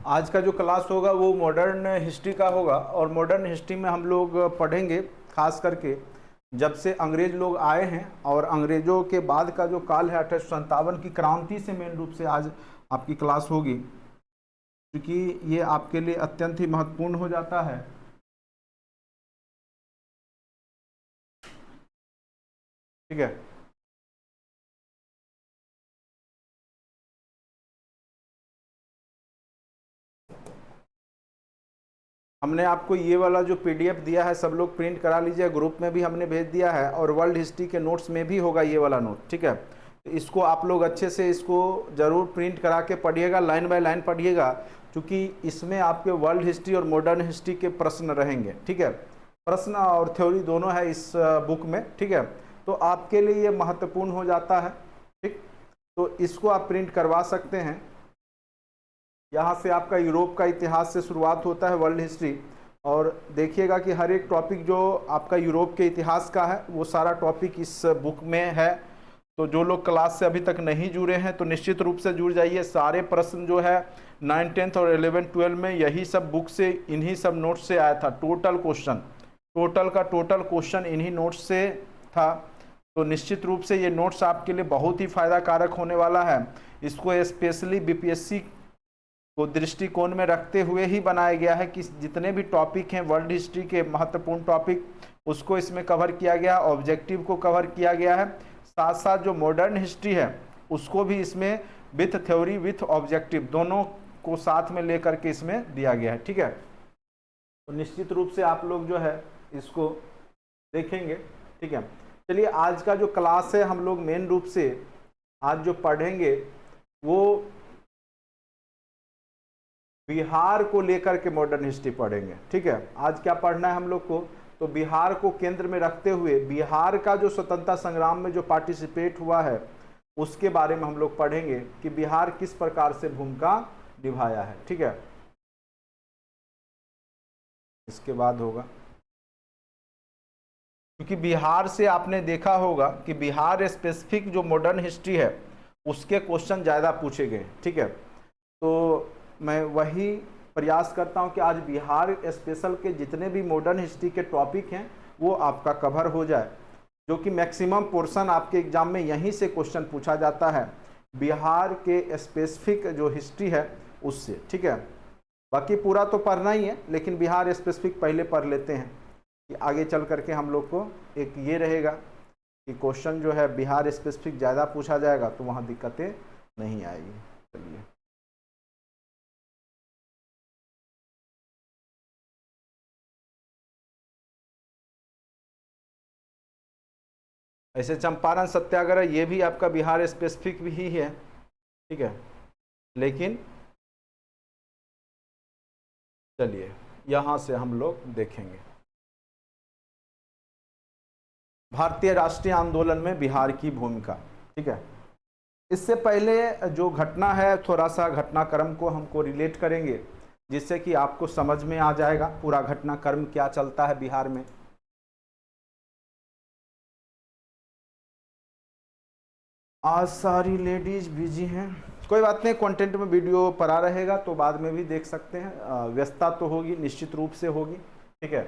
आज का जो क्लास होगा वो मॉडर्न हिस्ट्री का होगा और मॉडर्न हिस्ट्री में हम लोग पढ़ेंगे खास करके जब से अंग्रेज लोग आए हैं और अंग्रेजों के बाद का जो काल है 1857 की क्रांति से मेन रूप से आज आपकी क्लास होगी, क्योंकि ये आपके लिए अत्यंत ही महत्वपूर्ण हो जाता है। ठीक है, हमने आपको ये वाला जो पीडीएफ दिया है सब लोग प्रिंट करा लीजिए, ग्रुप में भी हमने भेज दिया है और वर्ल्ड हिस्ट्री के नोट्स में भी होगा ये वाला नोट। ठीक है, तो इसको आप लोग अच्छे से इसको ज़रूर प्रिंट करा के पढ़िएगा, लाइन बाय लाइन पढ़िएगा, क्योंकि इसमें आपके वर्ल्ड हिस्ट्री और मॉडर्न हिस्ट्री के प्रश्न रहेंगे। ठीक है, प्रश्न और थ्योरी दोनों है इस बुक में। ठीक है, तो आपके लिए ये महत्वपूर्ण हो जाता है। ठीक, तो इसको आप प्रिंट करवा सकते हैं। यहाँ से आपका यूरोप का इतिहास से शुरुआत होता है वर्ल्ड हिस्ट्री, और देखिएगा कि हर एक टॉपिक जो आपका यूरोप के इतिहास का है वो सारा टॉपिक इस बुक में है। तो जो लोग क्लास से अभी तक नहीं जुड़े हैं तो निश्चित रूप से जुड़ जाइए। सारे प्रश्न जो है 9, 10 और 11, 12 में यही सब बुक से, इन्हीं सब नोट से आया था। टोटल क्वेश्चन, टोटल का टोटल क्वेश्चन इन्हीं नोट्स से था। तो निश्चित रूप से ये नोट्स आपके लिए बहुत ही फायदा कारक होने वाला है। इसको स्पेशली बीपीएससी को दृष्टिकोण में रखते हुए ही बनाया गया है कि जितने भी टॉपिक हैं वर्ल्ड हिस्ट्री के महत्वपूर्ण टॉपिक, उसको इसमें कवर किया गया, ऑब्जेक्टिव को कवर किया गया है। साथ साथ जो मॉडर्न हिस्ट्री है उसको भी इसमें विथ थ्योरी विथ ऑब्जेक्टिव दोनों को साथ में लेकर के इसमें दिया गया है। ठीक है, तो निश्चित रूप से आप लोग जो है इसको देखेंगे। ठीक है, चलिए आज का जो क्लास है हम लोग मेन रूप से आज जो पढ़ेंगे वो बिहार को लेकर के मॉडर्न हिस्ट्री पढ़ेंगे। ठीक है, आज क्या पढ़ना है हम लोग को, तो बिहार को केंद्र में रखते हुए बिहार का जो स्वतंत्रता संग्राम में जो पार्टिसिपेट हुआ है उसके बारे में हम लोग पढ़ेंगे कि बिहार किस प्रकार से भूमिका निभाया है। ठीक है, इसके बाद होगा, क्योंकि बिहार से आपने देखा होगा कि बिहार स्पेसिफिक जो मॉडर्न हिस्ट्री है उसके क्वेश्चन ज़्यादा पूछे गए। ठीक है, तो मैं वही प्रयास करता हूं कि आज बिहार स्पेशल के जितने भी मॉडर्न हिस्ट्री के टॉपिक हैं वो आपका कवर हो जाए, जो कि मैक्सिमम पोर्शन आपके एग्जाम में यहीं से क्वेश्चन पूछा जाता है बिहार के स्पेसिफिक जो हिस्ट्री है उससे। ठीक है, बाकी पूरा तो पढ़ना ही है, लेकिन बिहार स्पेसिफिक पहले पढ़ लेते हैं कि आगे चल करके हम लोग को एक ये रहेगा कि क्वेश्चन जो है बिहार स्पेसिफिक ज़्यादा पूछा जाएगा तो वहाँ दिक्कतें नहीं आएगी। चलिए, ऐसे चंपारण सत्याग्रह ये भी आपका बिहार स्पेसिफिक भी ही है। ठीक है, लेकिन चलिए यहाँ से हम लोग देखेंगे भारतीय राष्ट्रीय आंदोलन में बिहार की भूमिका। ठीक है, इससे पहले जो घटना है थोड़ा सा घटनाक्रम को हमको रिलेट करेंगे जिससे कि आपको समझ में आ जाएगा पूरा घटनाक्रम क्या चलता है बिहार में। आज सारी लेडीज बिजी हैं, कोई बात नहीं, कंटेंट में वीडियो पड़ा रहेगा तो बाद में भी देख सकते हैं। व्यस्तता तो होगी, निश्चित रूप से होगी। ठीक है,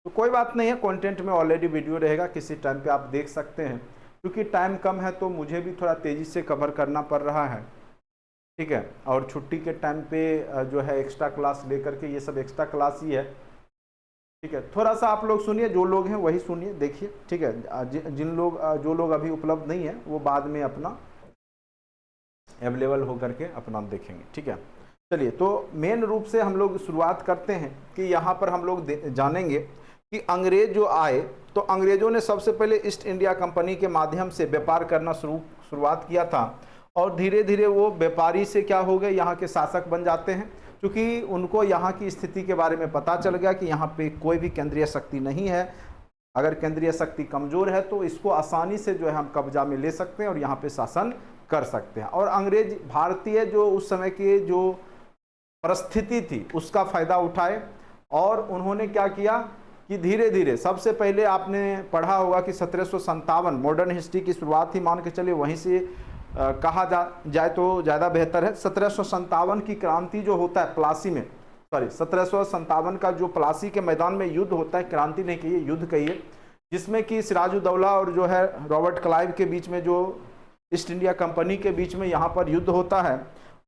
तो कोई बात नहीं है, कंटेंट में ऑलरेडी वीडियो रहेगा, किसी टाइम पे आप देख सकते हैं। क्योंकि टाइम कम है तो मुझे भी थोड़ा तेज़ी से कवर करना पड़ रहा है। ठीक है, और छुट्टी के टाइम पे जो है एक्स्ट्रा क्लास लेकर के, ये सब एक्स्ट्रा क्लास ही है। ठीक है, थोड़ा सा आप लोग सुनिए, जो लोग हैं वही सुनिए, देखिए। ठीक है, जो लोग अभी उपलब्ध नहीं है वो बाद में अपना अवेलेबल होकर के अपना देखेंगे। ठीक है, चलिए, तो मेन रूप से हम लोग शुरुआत करते हैं कि यहाँ पर हम लोग जानेंगे कि अंग्रेज जो आए तो अंग्रेजों ने सबसे पहले ईस्ट इंडिया कंपनी के माध्यम से व्यापार करना शुरुआत किया था, और धीरे धीरे वो व्यापारी से क्या हो गए, यहाँ के शासक बन जाते हैं, क्योंकि उनको यहाँ की स्थिति के बारे में पता चल गया कि यहाँ पे कोई भी केंद्रीय शक्ति नहीं है। अगर केंद्रीय शक्ति कमज़ोर है तो इसको आसानी से जो है हम कब्जा में ले सकते हैं और यहाँ पे शासन कर सकते हैं। और अंग्रेज भारतीय जो उस समय की जो परिस्थिति थी उसका फ़ायदा उठाए, और उन्होंने क्या किया कि धीरे धीरे, सबसे पहले आपने पढ़ा होगा कि 1757 मॉडर्न हिस्ट्री की शुरुआत ही मान के चलिए वहीं से कहा जाए तो ज़्यादा बेहतर है। 1757 की क्रांति जो होता है प्लासी में, सॉरी 1757 का जो प्लासी के मैदान में युद्ध होता है, क्रांति नहीं कहिए युद्ध कहिए, जिसमें कि सिराजुद्दौला और जो है रॉबर्ट क्लाइव के बीच में, जो ईस्ट इंडिया कंपनी के बीच में यहाँ पर युद्ध होता है।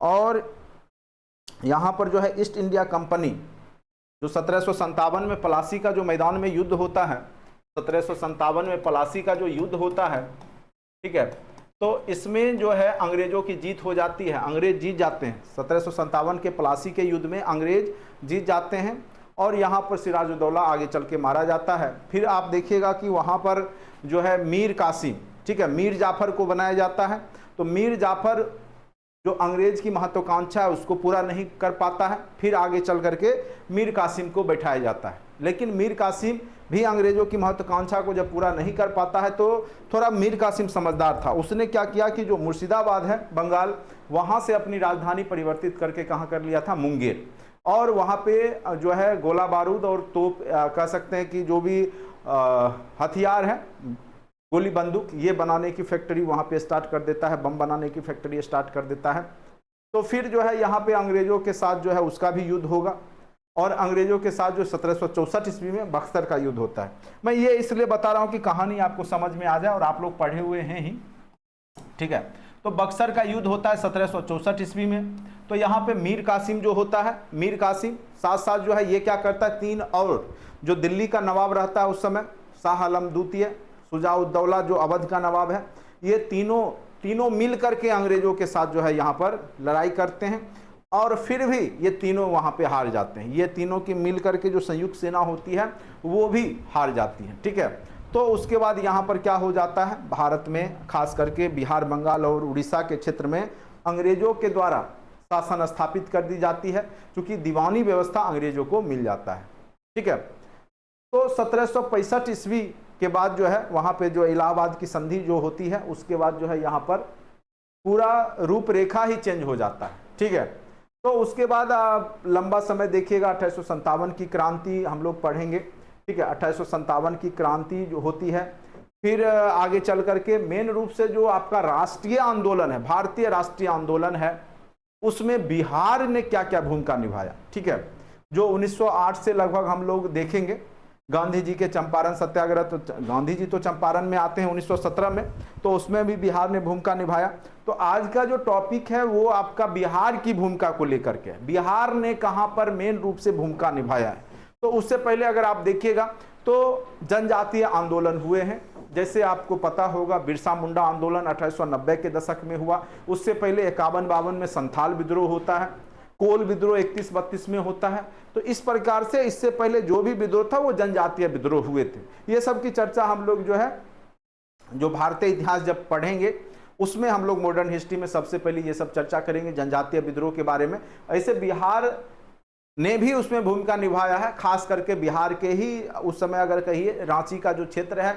और यहाँ पर जो है ईस्ट इंडिया कंपनी जो 1757 में प्लासी का जो मैदान में युद्ध होता है, 1757 में प्लासी का जो युद्ध होता है, ठीक है, तो इसमें जो है अंग्रेजों की जीत हो जाती है, अंग्रेज जीत जाते हैं। 1757 के प्लासी के युद्ध में अंग्रेज जीत जाते हैं और यहाँ पर सिराजुद्दौला आगे चल के मारा जाता है। फिर आप देखिएगा कि वहाँ पर जो है मीर कासिम, ठीक है, मीर जाफर को बनाया जाता है। तो मीर जाफर जो अंग्रेज की महत्वाकांक्षा है उसको पूरा नहीं कर पाता है, फिर आगे चल करके मीर कासिम को बैठाया जाता है। लेकिन मीर कासिम भी अंग्रेजों की महत्वाकांक्षा को जब पूरा नहीं कर पाता है तो थोड़ा मीर कासिम समझदार था, उसने क्या किया कि जो मुर्शिदाबाद है बंगाल, वहाँ से अपनी राजधानी परिवर्तित करके कहाँ कर लिया था, मुंगेर। और वहाँ पे जो है गोला बारूद और तोप कह सकते हैं कि जो भी हथियार है, गोली बंदूक, ये बनाने की फैक्ट्री वहाँ पे स्टार्ट कर देता है, बम बनाने की फैक्ट्री स्टार्ट कर देता है। तो फिर जो है यहाँ पे अंग्रेजों के साथ जो है उसका भी युद्ध होगा और अंग्रेजों के साथ जो 1764 ईस्वी में बक्सर का युद्ध होता है। मैं ये इसलिए बता रहा हूँ कि कहानी आपको समझ में आ जाए और आप लोग पढ़े हुए हैं ही, ठीक है। तो बक्सर का युद्ध होता है 1764 ईस्वी में। तो यहाँ पे मीर कासिम जो होता है, मीर कासिम साथ साथ जो है ये क्या करता है, 3 और जो दिल्ली का नवाब रहता है उस समय, शाह आलम द्वितीय, शुजाउद्दौला जो अवध का नवाब है, ये तीनों मिल करके अंग्रेजों के साथ जो है यहाँ पर लड़ाई करते हैं और फिर भी ये तीनों वहाँ पे हार जाते हैं। ये तीनों की मिल करके जो संयुक्त सेना होती है वो भी हार जाती है, ठीक है। तो उसके बाद यहाँ पर क्या हो जाता है, भारत में खास करके बिहार, बंगाल और उड़ीसा के क्षेत्र में अंग्रेजों के द्वारा शासन स्थापित कर दी जाती है, क्योंकि दीवानी व्यवस्था अंग्रेजों को मिल जाता है, ठीक है। तो 1765 ईस्वी के बाद जो है वहाँ पे जो इलाहाबाद की संधि जो होती है उसके बाद जो है यहाँ पर पूरा रूपरेखा ही चेंज हो जाता है, ठीक है। तो उसके बाद आप लंबा समय देखिएगा, 1857 की क्रांति हम लोग पढ़ेंगे, ठीक है। 1857 की क्रांति जो होती है, फिर आगे चल करके मेन रूप से जो आपका राष्ट्रीय आंदोलन है, भारतीय राष्ट्रीय आंदोलन है, उसमें बिहार ने क्या क्या भूमिका निभाया, ठीक है। जो 1908 से लगभग हम लोग देखेंगे, गांधी जी के चंपारण सत्याग्रह, तो गांधी जी तो चंपारण में आते हैं 1917 में, तो उसमें भी बिहार ने भूमिका निभाया। तो आज का जो टॉपिक है वो आपका बिहार की भूमिका को लेकर के है, बिहार ने कहां पर मेन रूप से भूमिका निभाया है। तो उससे पहले अगर आप देखिएगा तो जनजातीय आंदोलन हुए हैं, जैसे आपको पता होगा बिरसा मुंडा आंदोलन 1890 के दशक में हुआ, उससे पहले 51-52 में संथाल विद्रोह होता है, कोल विद्रोह 31-32 में होता है। तो इस प्रकार से इससे पहले जो भी विद्रोह था वो जनजातीय विद्रोह हुए थे। ये सब की चर्चा हम लोग जो है जो भारतीय इतिहास जब पढ़ेंगे उसमें हम लोग मॉडर्न हिस्ट्री में सबसे पहले ये सब चर्चा करेंगे जनजातीय विद्रोह के बारे में। ऐसे बिहार ने भी उसमें भूमिका निभाया है, खास करके बिहार के ही उस समय अगर कहिए रांची का जो क्षेत्र है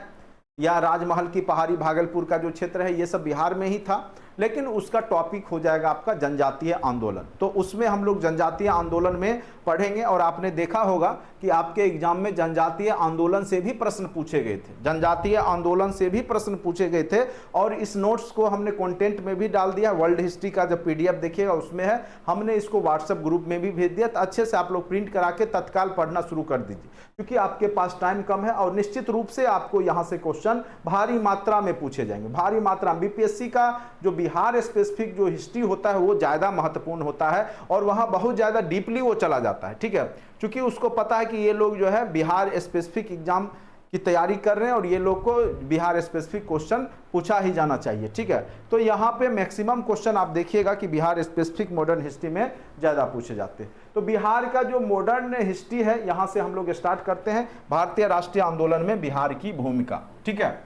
या राजमहल की पहाड़ी भागलपुर का जो क्षेत्र है, ये सब बिहार में ही था। लेकिन उसका टॉपिक हो जाएगा आपका जनजातीय आंदोलन, तो उसमें हम लोग जनजातीय आंदोलन में पढ़ेंगे। और आपने देखा होगा कि आपके एग्जाम में जनजातीय आंदोलन से भी प्रश्न पूछे गए थे, जनजातीय आंदोलन से भी प्रश्न पूछे गए थे। और इस नोट्स को हमने कंटेंट में भी डाल दिया, वर्ल्ड हिस्ट्री का जब PDF देखिएगा उसमें है, हमने इसको व्हाट्सएप ग्रुप में भी भेज दिया। तो अच्छे से आप लोग प्रिंट करा के तत्काल पढ़ना शुरू कर दीजिए, क्योंकि आपके पास टाइम कम है और निश्चित रूप से आपको यहाँ से क्वेश्चन भारी मात्रा में पूछे जाएंगे, भारी मात्रा में। BPSC का जो बिहार स्पेसिफिक जो हिस्ट्री होता है वो ज़्यादा महत्वपूर्ण होता है और वहाँ बहुत ज़्यादा डीपली वो चला जाता है, ठीक है। क्योंकि उसको पता है कि ये लोग जो है बिहार स्पेसिफिक एग्जाम की तैयारी कर रहे हैं और ये लोग को बिहार स्पेसिफिक क्वेश्चन पूछा ही जाना चाहिए, ठीक है। तो यहाँ पे मैक्सिमम क्वेश्चन आप देखिएगा कि बिहार स्पेसिफिक मॉडर्न हिस्ट्री में ज़्यादा पूछे जाते हैं। तो बिहार का जो मॉडर्न हिस्ट्री है यहाँ से हम लोग स्टार्ट करते हैं, भारतीय राष्ट्रीय आंदोलन में बिहार की भूमिका, ठीक है।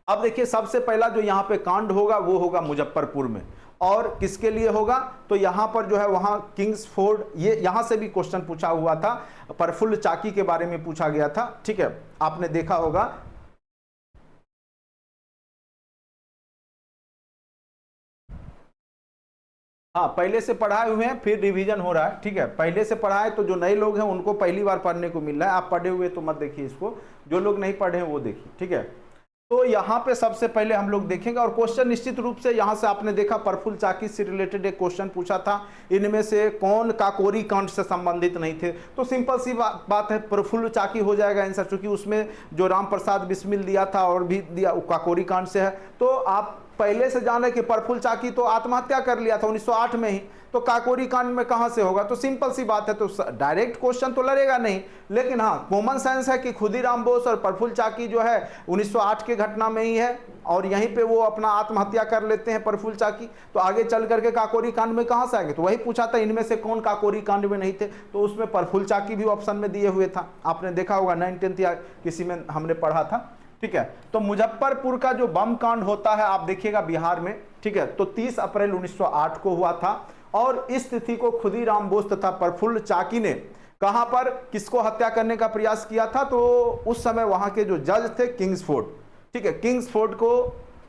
अब देखिए सबसे पहला जो यहाँ पे कांड होगा वो होगा मुजफ्फरपुर में, और किसके लिए होगा, तो यहाँ पर जो है वहाँ किंग्स फोर्ड, ये यहाँ से भी क्वेश्चन पूछा हुआ था, प्रफुल्ल चाकी के बारे में पूछा गया था, ठीक है, आपने देखा होगा। हाँ, पहले से पढ़ाए हुए हैं फिर रिवीजन हो रहा है, ठीक है। पहले से पढ़ाए तो जो नए लोग हैं उनको पहली बार पढ़ने को मिल रहा है, आप पढ़े हुए तो मत देखिए इसको, जो लोग नहीं पढ़े हैं वो देखिए, ठीक है। तो यहाँ पे सबसे पहले हम लोग देखेंगे, और क्वेश्चन निश्चित रूप से यहाँ से आपने देखा प्रफुल्ल चाकी से रिलेटेड एक क्वेश्चन पूछा था, इनमें से कौन काकोरी कांड से संबंधित नहीं थे। तो सिंपल सी बात है, प्रफुल्ल चाकी हो जाएगा आंसर, चूंकि उसमें जो राम प्रसाद बिस्मिल दिया था और भी दिया काकोरी कांड से है। तो आप पहले से जाने कि प्रफुल्ल चाकी तो आत्महत्या कर लिया था 1908 में ही, तो काकोरी कांड में कहां से होगा। तो सिंपल सी बात है, तो डायरेक्ट क्वेश्चन तो लड़ेगा नहीं, लेकिन हाँ कॉमन सेंस है कि खुदीराम बोस और प्रफुल्ल चाकी जो है 1908 के घटना में ही है, और यहीं पे वो अपना आत्महत्या कर लेते हैं प्रफुल्ल चाकी। तो आगे चल करके काकोरी कांड में कहां से आएंगे, तो वही पूछा था इनमें से कौन काकोरी कांड में नहीं थे, तो उसमें प्रफुल्ल चाकी भी ऑप्शन में दिए हुए था, आपने देखा होगा 9th या किसी में हमने पढ़ा था। ठीक है, तो मुजफ्फरपुर का जो बम कांड होता है आप देखिएगा बिहार में, ठीक है, तो 30 अप्रैल 1908 को हुआ था, और इस तिथि को खुदीराम बोस तथा प्रफुल्ल चाकी ने कहां पर किसको हत्या करने का प्रयास किया था, तो उस समय वहां के जो जज थे किंग्सफोर्ड, ठीक है, किंग्सफोर्ड को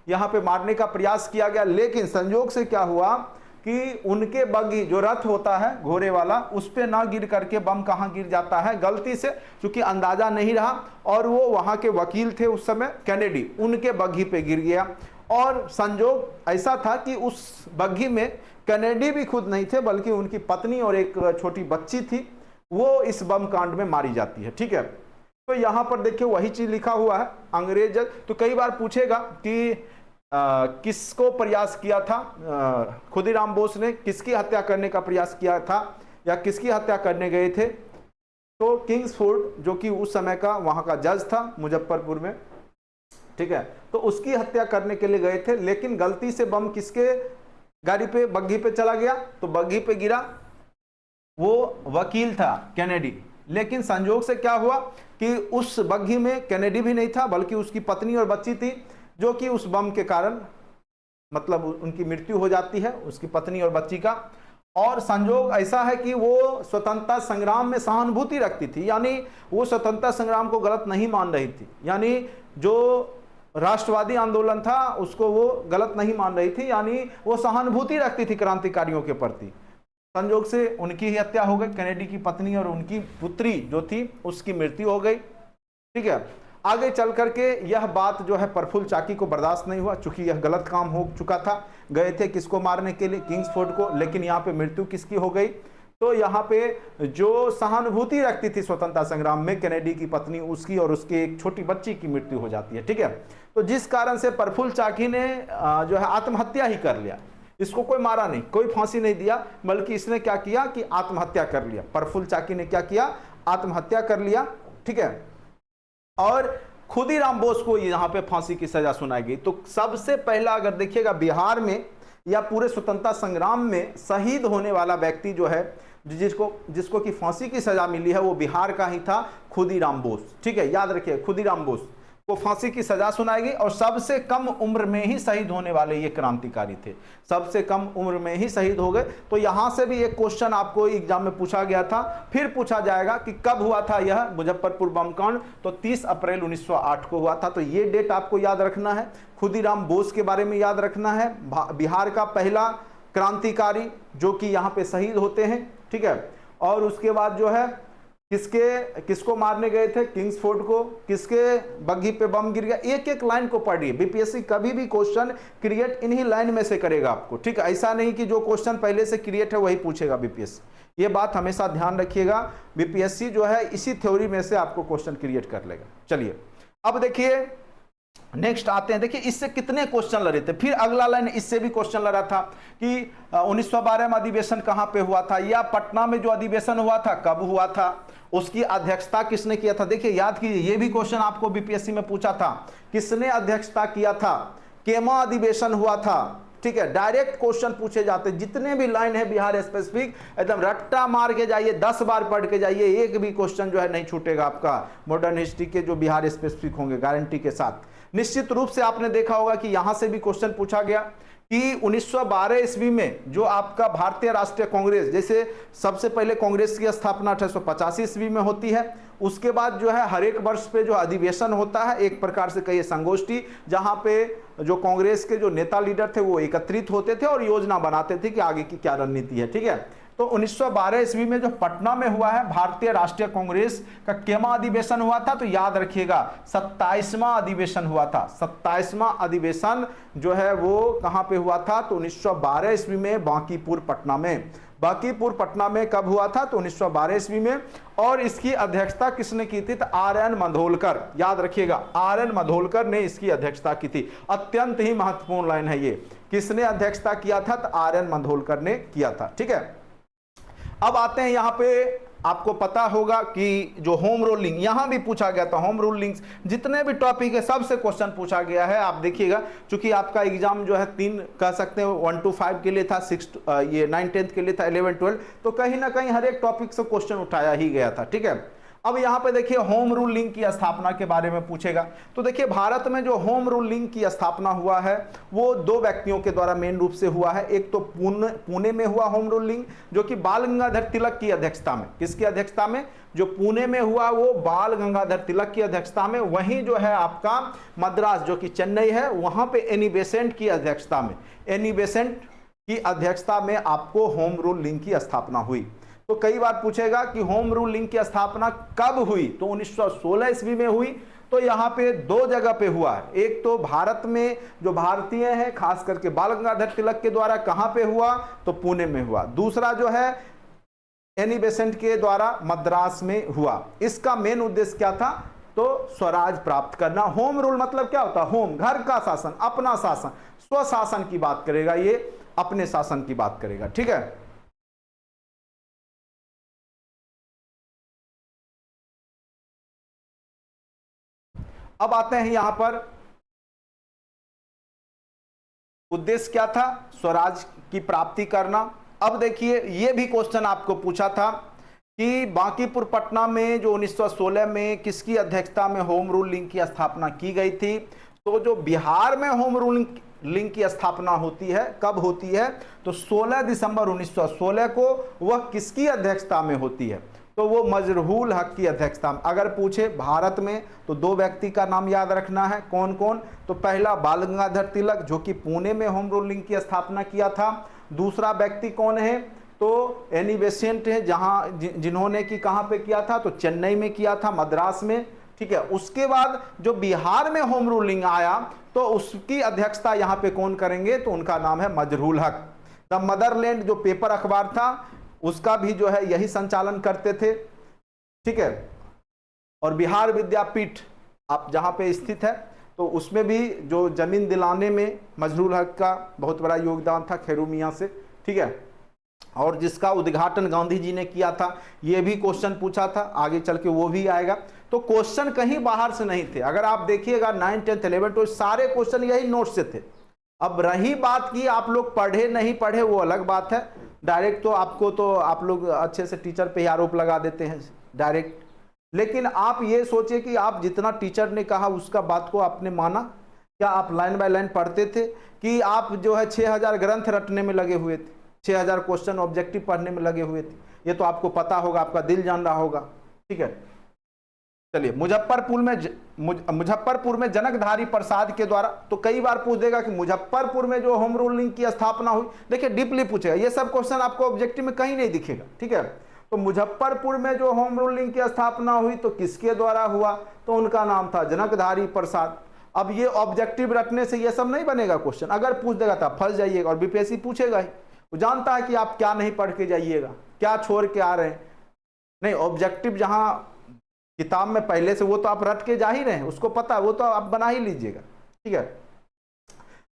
यहां पे मारने का प्रयास किया गया। लेकिन संयोग से क्या हुआ कि उनके बग्घी जो रथ होता है घोड़े वाला, उस पे ना गिर करके बम कहां गिर जाता है गलती से, क्योंकि अंदाजा नहीं रहा, और वो वहां के वकील थे उस समय कैनेडी, उनके बग्घी पे गिर गया। और संयोग ऐसा था कि उस बग्घी में कैनेडी भी खुद नहीं थे, बल्कि उनकी पत्नी और एक छोटी बच्ची थी, वो इस बम कांड में मारी जाती है। ठीक है, तो यहां पर देखिए वही चीज लिखा हुआ है, अंग्रेज। तो कई बार पूछेगा कि किसको प्रयास किया था, खुदीराम बोस ने किसकी हत्या करने का प्रयास किया था, या किसकी हत्या करने गए थे, तो किंग्सफोर्ड जो कि उस समय का वहां का जज था मुजफ्फरपुर में, ठीक है, तो उसकी हत्या करने के लिए गए थे। लेकिन गलती से बम किसके गाड़ी पे, बग्घी पे चला गया, तो बग्घी पे गिरा, वो वकील था कैनेडी। लेकिन संयोग से क्या हुआ कि उस बग्घी में कैनेडी भी नहीं था, बल्कि उसकी पत्नी और बच्ची थी, जो कि उस बम के कारण मतलब उनकी मृत्यु हो जाती है, उसकी पत्नी और बच्ची का। और संयोग ऐसा है कि वो स्वतंत्रता संग्राम में सहानुभूति रखती थी, यानी वो स्वतंत्रता संग्राम को गलत नहीं मान रही थी, यानी जो राष्ट्रवादी आंदोलन था उसको वो गलत नहीं मान रही थी, यानी वो सहानुभूति रखती थी क्रांतिकारियों के प्रति। संयोग से उनकी ही हत्या हो गई, कैनेडी की पत्नी और उनकी पुत्री जो थी उसकी मृत्यु हो गई। ठीक है, आगे चल करके यह बात जो है प्रफुल्ल चाकी को बर्दाश्त नहीं हुआ, चूंकि यह गलत काम हो चुका था। गए थे किसको मारने के लिए, किंग्सफोर्ड को, लेकिन यहाँ पे मृत्यु किसकी हो गई, तो यहाँ पे जो सहानुभूति रखती थी स्वतंत्रता संग्राम में कैनेडी की पत्नी, उसकी और उसके एक छोटी बच्ची की मृत्यु हो जाती है। ठीक है, तो जिस कारण से प्रफुल्ल चाकी ने जो है आत्महत्या ही कर लिया, इसको कोई मारा नहीं, कोई फांसी नहीं दिया, बल्कि इसने क्या किया कि आत्महत्या कर लिया। प्रफुल्ल चाकी ने क्या किया, आत्महत्या कर लिया। ठीक है, और खुदीराम बोस को यहां पे फांसी की सजा सुनाई गई। तो सबसे पहला अगर देखिएगा बिहार में या पूरे स्वतंत्रता संग्राम में शहीद होने वाला व्यक्ति जो है, जिसको कि फांसी की सजा मिली है, वो बिहार का ही था, खुदीराम बोस। ठीक है, याद रखिए खुदीराम बोस को फांसी की सजा सुनाई गई, और सबसे कम उम्र में ही शहीद होने वाले ये क्रांतिकारी थे, सबसे कम उम्र में ही शहीद हो गए। तो यहां से भी एक क्वेश्चन आपको एग्जाम में पूछा गया था, फिर पूछा जाएगा कि कब हुआ था यह मुजफ्फरपुर बम कांड, तो 30 अप्रैल 1908 को हुआ था। तो ये डेट आपको याद रखना है, खुदीराम बोस के बारे में याद रखना है, बिहार का पहला क्रांतिकारी जो कि यहाँ पे शहीद होते हैं। ठीक है, और उसके बाद जो है किसको मारने गए थे, किंग्सफोर्ड को, किसके बग्घी पे बम गिर गया, एक एक लाइन को पढ़िए। बीपीएससी कभी भी क्वेश्चन क्रिएट इन्हीं लाइन में से करेगा आपको। ठीक है, ऐसा नहीं कि जो क्वेश्चन पहले से क्रिएट है वही पूछेगा बीपीएससी, ये बात हमेशा ध्यान रखिएगा। बीपीएससी जो है इसी थ्योरी में से आपको क्वेश्चन क्रिएट कर लेगा। चलिए अब देखिए नेक्स्ट आते हैं, देखिए इससे कितने क्वेश्चन लड़े थे। फिर अगला लाइन इससे भी क्वेश्चन लड़ा था कि 1912 में अधिवेशन कहां पे हुआ था, या पटना में जो अधिवेशन हुआ था कब हुआ था, उसकी अध्यक्षता किसने किया था। देखिए याद कीजिए, ये भी क्वेश्चन आपको बीपीएससी में पूछा था, किसने अध्यक्षता किया था, केमा अधिवेशन हुआ था। ठीक है, डायरेक्ट क्वेश्चन पूछे जाते, जितने भी लाइन है बिहार स्पेसिफिक एकदम रट्टा मार के जाइए, 10 बार पढ़ के जाइए, एक भी क्वेश्चन जो है नहीं छूटेगा आपका मॉडर्न हिस्ट्री के जो बिहार स्पेसिफिक होंगे, गारंटी के साथ। निश्चित रूप से आपने देखा होगा कि यहां से भी क्वेश्चन पूछा गया कि 1912 ईस्वी में जो आपका भारतीय राष्ट्रीय कांग्रेस, जैसे सबसे पहले कांग्रेस की स्थापना 1885 ईस्वी में होती है, उसके बाद जो है हर एक वर्ष पे जो अधिवेशन होता है, एक प्रकार से कहिए संगोष्ठी, जहां पे जो कांग्रेस के जो नेता लीडर थे वो एकत्रित होते थे और योजना बनाते थे कि आगे की क्या रणनीति है। ठीक है, तो 1912 ईस्वी में जो पटना में हुआ है भारतीय राष्ट्रीय कांग्रेस का केमा अधिवेशन हुआ था, तो याद रखिएगा 27वां अधिवेशन हुआ था। 27वां अधिवेशन जो है वो कहां पे हुआ था, तो 1912 ईस्वी में बांकीपुर पटना में। बांकीपुर पटना में कब हुआ था, तो 1912 ईस्वी में। और इसकी अध्यक्षता किसने की थी, तो आर.एन. मधोलकर। याद रखिएगा आर.एन. मधोलकर ने इसकी अध्यक्षता की थी। अत्यंत ही महत्वपूर्ण लाइन है ये, किसने अध्यक्षता किया था, तो आर.एन. मधोलकर ने किया था। ठीक है, अब आते हैं यहां पे, आपको पता होगा कि जो होम रूलिंग यहां भी पूछा गया था, होम रूलिंग जितने भी टॉपिक है सबसे क्वेश्चन पूछा गया है। आप देखिएगा क्योंकि आपका एग्जाम जो है 3 कह सकते हैं 1 to 5 के लिए था, 9 10 के लिए था, 11 12, तो कहीं ना कहीं हर एक टॉपिक से क्वेश्चन उठाया ही गया था। ठीक है, अब यहां पे देखिए होम रूल लिंक की स्थापना के बारे में पूछेगा। तो देखिए भारत में जो होम रूल लिंक की स्थापना हुआ है वो 2 व्यक्तियों के द्वारा मेन रूप से हुआ है। एक तो पुणे में हुआ होम रूल लिंक, जो कि बाल गंगाधर तिलक की अध्यक्षता में। किसकी अध्यक्षता में, जो पुणे में हुआ वो बाल गंगाधर तिलक की अध्यक्षता में। वहीं जो है आपका मद्रास जो कि चेन्नई है, वहां पे एनी बेसेंट की अध्यक्षता में, एनी बेसेंट की अध्यक्षता में आपको होम रूल लिंक की स्थापना हुई। तो कई बार पूछेगा कि होम रूल लिंक की स्थापना कब हुई, तो 1916 ईस्वी में हुई। तो यहाँ पे 2 जगह पे हुआ है, एक तो भारत में जो भारतीय हैं खास करके बाल गंगाधर तिलक के द्वारा कहां पे हुआ, तो पुणे में हुआ। दूसरा जो है एनी बेसेंट के द्वारा मद्रास में हुआ। इसका मेन उद्देश्य क्या था, तो स्वराज प्राप्त करना। होम रूल मतलब क्या होता है, होम घर का शासन, अपना शासन, स्वशासन की बात करेगा, ये अपने शासन की बात करेगा। ठीक है, अब आते हैं यहां पर उद्देश्य क्या था, स्वराज की प्राप्ति करना। अब देखिए ये भी क्वेश्चन आपको पूछा था कि बांकीपुर पटना में जो 1916 में किसकी अध्यक्षता में होम रूल लिंक की स्थापना की गई थी। तो जो बिहार में होम रूल लिंक की स्थापना होती है कब होती है, तो 16 दिसंबर 1916 को। वह किसकी अध्यक्षता में होती है, तो वो मजरूल हक की अध्यक्षता में। अगर पूछे भारत में तो 2 व्यक्ति का नाम याद रखना है, कौन कौन, तो पहला बाल गंगाधर तिलक जो कि पुणे में होम रूल लिंक की स्थापना किया था। दूसरा व्यक्ति कौन है, तो एनी बेसेंट है, जहां जिन्होंने कि कहां पे किया था, तो चेन्नई में किया था, मद्रास में। ठीक है, उसके बाद जो बिहार में होम रूलिंग आया तो उसकी अध्यक्षता यहां पे कौन करेंगे, तो उनका नाम है मजरूल हक। द मदरलैंड जो पेपर अखबार था उसका भी जो है यही संचालन करते थे। ठीक है, और बिहार विद्यापीठ आप जहां पे स्थित है तो उसमें भी जो जमीन दिलाने में मजरूल हक का बहुत बड़ा योगदान था खेरू मियां से। ठीक है, और जिसका उद्घाटन गांधी जी ने किया था, ये भी क्वेश्चन पूछा था, आगे चल के वो भी आएगा। तो क्वेश्चन कहीं बाहर से नहीं थे। अगर आप देखिएगा 9 10 11 12 सारे क्वेश्चन यही नोट से थे। अब रही बात की आप लोग पढ़े नहीं पढ़े वो अलग बात है। डायरेक्ट तो आपको तो आप लोग अच्छे से टीचर पे ही आरोप लगा देते हैं डायरेक्ट, लेकिन आप ये सोचिए कि आप जितना टीचर ने कहा उसका बात को आपने माना। क्या आप लाइन बाय लाइन पढ़ते थे कि आप जो है 6000 ग्रंथ रटने में लगे हुए थे, 6000 क्वेश्चन ऑब्जेक्टिव पढ़ने में लगे हुए थे? ये तो आपको पता होगा, आपका दिल जान रहा होगा। ठीक है, चलिए मुजफ्फरपुर में जनकधारी प्रसाद के द्वारा। तो कई बार पूछ देगा कि मुजफ्फरपुर में जो होम रूलिंग की स्थापना हुई, देखिए डीपली पूछेगा, ये सब क्वेश्चन आपको ऑब्जेक्टिव में कहीं नहीं दिखेगा। ठीक है, तो मुजफ्फरपुर में जो होम रूलिंग की स्थापना हुई तो किसके द्वारा हुआ, तो उनका नाम था जनकधारी प्रसाद। अब ये ऑब्जेक्टिव रखने से ये सब नहीं बनेगा क्वेश्चन, अगर पूछ देगा तब फंस जाइएगा, और बीपीएससी पूछेगा ही। वो जानता है कि आप क्या नहीं पढ़ के जाइएगा, क्या छोड़ के आ रहे हैं। नहीं, ऑब्जेक्टिव जहां किताब में पहले से वो तो आप रट के जा ही रहे हैं, उसको पता है, वो तो आप बना ही लीजिएगा। ठीक है,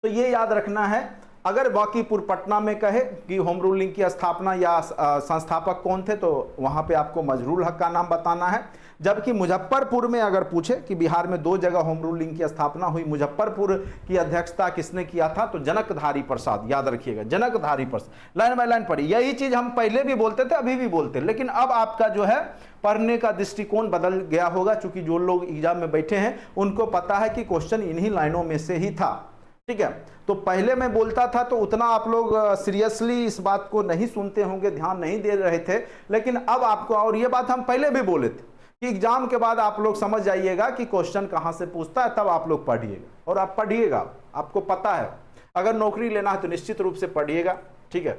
तो ये याद रखना है। अगर बांकीपुर पटना में कहे कि होम रूलिंग की स्थापना या संस्थापक कौन थे, तो वहां पे आपको मजरूल हक का नाम बताना है। जबकि मुजफ्फरपुर में अगर पूछे कि बिहार में 2 जगह होम रूलिंग की स्थापना हुई, मुजफ्फरपुर की अध्यक्षता किसने किया था, तो जनकधारी प्रसाद। याद रखिएगा जनकधारी प्रसाद, लाइन बाय लाइन पढ़िए। यही चीज हम पहले भी बोलते थे, अभी भी बोलते हैं, लेकिन अब आपका जो है पढ़ने का दृष्टिकोण बदल गया होगा, क्योंकि जो लोग एग्जाम में बैठे हैं उनको पता है कि क्वेश्चन इन्हीं लाइनों में से ही था। ठीक है, तो पहले मैं बोलता था तो उतना आप लोग सीरियसली इस बात को नहीं सुनते होंगे, ध्यान नहीं दे रहे थे, लेकिन अब आपको, और ये बात हम पहले भी बोले थे कि एग्जाम के बाद आप लोग समझ जाइएगा कि क्वेश्चन कहां से पूछता है, तब आप लोग पढ़िएगा, और आप पढ़िएगा, आपको पता है। अगर नौकरी लेना है तो निश्चित रूप से पढ़िएगा। ठीक है,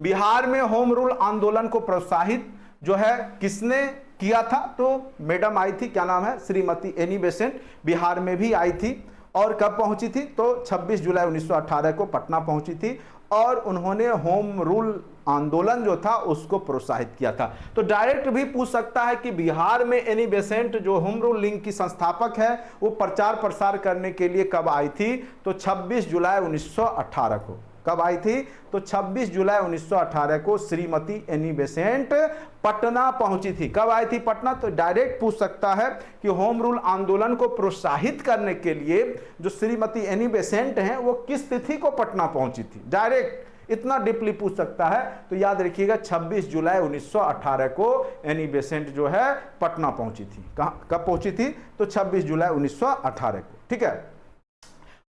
बिहार में होम रूल आंदोलन को प्रोत्साहित जो है किसने किया था? तो मैडम आई थी, क्या नाम है, श्रीमती एनी बेसेंट, बिहार में भी आई थी। और कब पहुंची थी? तो 26 जुलाई 1918 को पटना पहुंची थी और उन्होंने होम रूल आंदोलन जो था उसको प्रोत्साहित किया था। तो डायरेक्ट भी पूछ सकता है कि बिहार में एनी बेसेंट जो होम रूल लीग की संस्थापक है वो प्रचार प्रसार करने के लिए कब आई थी? तो 26 जुलाई 1918 को। कब आई थी? तो 26 जुलाई 1918 को श्रीमती एनी बेसेंट पटना पहुंची थी। कब आई थी पटना? तो डायरेक्ट पूछ सकता है कि होम रूल आंदोलन को प्रोत्साहित करने के लिए जो श्रीमती एनी बेसेंट हैं वो किस तिथि को पटना पहुंची थी। डायरेक्ट इतना डीपली पूछ सकता है। तो याद रखिएगा 26 जुलाई 1918 को एनी बेसेंट जो है पटना पहुंची थी। कब पहुंची थी? तो 26 जुलाई 1918 को। ठीक है।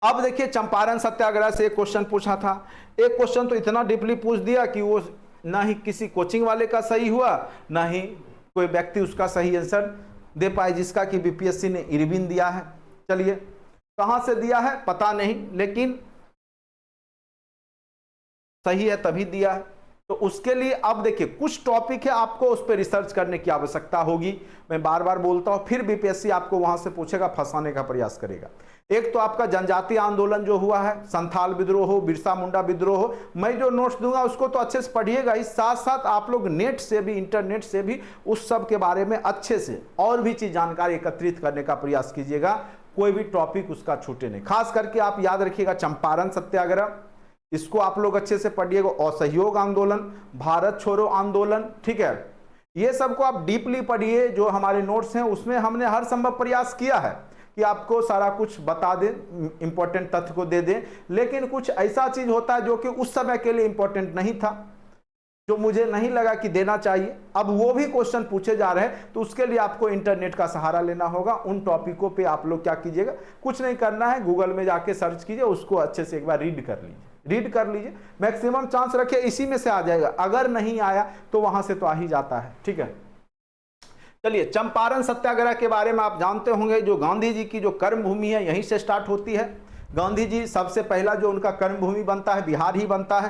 अब देखिए चंपारण सत्याग्रह से एक क्वेश्चन पूछा था। एक क्वेश्चन तो इतना डीपली पूछ दिया कि वो ना ही किसी कोचिंग वाले का सही हुआ, ना ही कोई व्यक्ति उसका सही आंसर दे पाए, जिसका कि बीपीएससी ने इरविन दिया है। चलिए कहां से दिया है पता नहीं, लेकिन सही है तभी दिया है। तो उसके लिए अब देखिए कुछ टॉपिक है आपको उस पर रिसर्च करने की आवश्यकता होगी। मैं बार बार बोलता हूं, फिर बीपीएससी आपको वहां से पूछेगा, फंसाने का प्रयास करेगा। एक तो आपका जनजातीय आंदोलन जो हुआ है, संथाल विद्रोह हो, बिरसा मुंडा विद्रोह हो, मैं जो नोट्स दूंगा उसको तो अच्छे से पढ़िएगा। इस साथ साथ आप लोग नेट से भी, इंटरनेट से भी उस सब के बारे में अच्छे से और भी चीज जानकारी एकत्रित करने का प्रयास कीजिएगा। कोई भी टॉपिक उसका छूटे नहीं। खास करके आप याद रखिएगा चंपारण सत्याग्रह, इसको आप लोग अच्छे से पढ़िएगा। असहयोग आंदोलन, भारत छोड़ो आंदोलन, ठीक है, ये सबको आप डीपली पढ़िए। जो हमारे नोट्स हैं उसमें हमने हर संभव प्रयास किया है कि आपको सारा कुछ बता दें, इंपॉर्टेंट तथ्य को दे दें। लेकिन कुछ ऐसा चीज होता है जो कि उस समय के लिए इंपॉर्टेंट नहीं था, जो मुझे नहीं लगा कि देना चाहिए। अब वो भी क्वेश्चन पूछे जा रहे हैं, तो उसके लिए आपको इंटरनेट का सहारा लेना होगा। उन टॉपिकों पे आप लोग क्या कीजिएगा, कुछ नहीं करना है, गूगल में जाके सर्च कीजिए, उसको अच्छे से एक बार रीड कर लीजिए। रीड कर लीजिए, मैक्सिमम चांस रखिए इसी में से आ जाएगा। अगर नहीं आया तो वहां से तो आ ही जाता है। ठीक है, चलिए चंपारण सत्याग्रह के बारे में आप जानते होंगे। जो गांधी जी की जो कर्म भूमि है यहीं से स्टार्ट होती है। गांधी जी सबसे पहला जो उनका कर्म भूमि बनता है बिहार ही बनता है।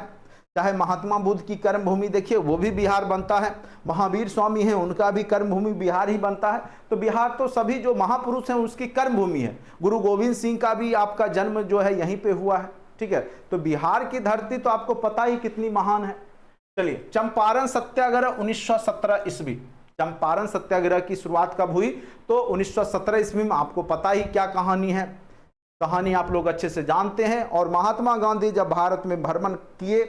चाहे महात्मा बुद्ध की कर्म भूमि देखिए वो भी बिहार बनता है। महावीर स्वामी हैं उनका भी कर्म भूमि बिहार ही बनता है। तो बिहार तो सभी जो महापुरुष हैं उसकी कर्म भूमि है। गुरु गोविंद सिंह का भी आपका जन्म जो है यहीं पे हुआ है। ठीक है, तो बिहार की धरती तो आपको पता ही कितनी महान है। चलिए चंपारण सत्याग्रह 1917 ईस्वी। चंपारण सत्याग्रह की शुरुआत कब हुई? तो 1917 ईस्वी में। आपको पता ही क्या कहानी है, कहानी आप लोग अच्छे से जानते हैं। और महात्मा गांधी जब भारत में भ्रमण किए,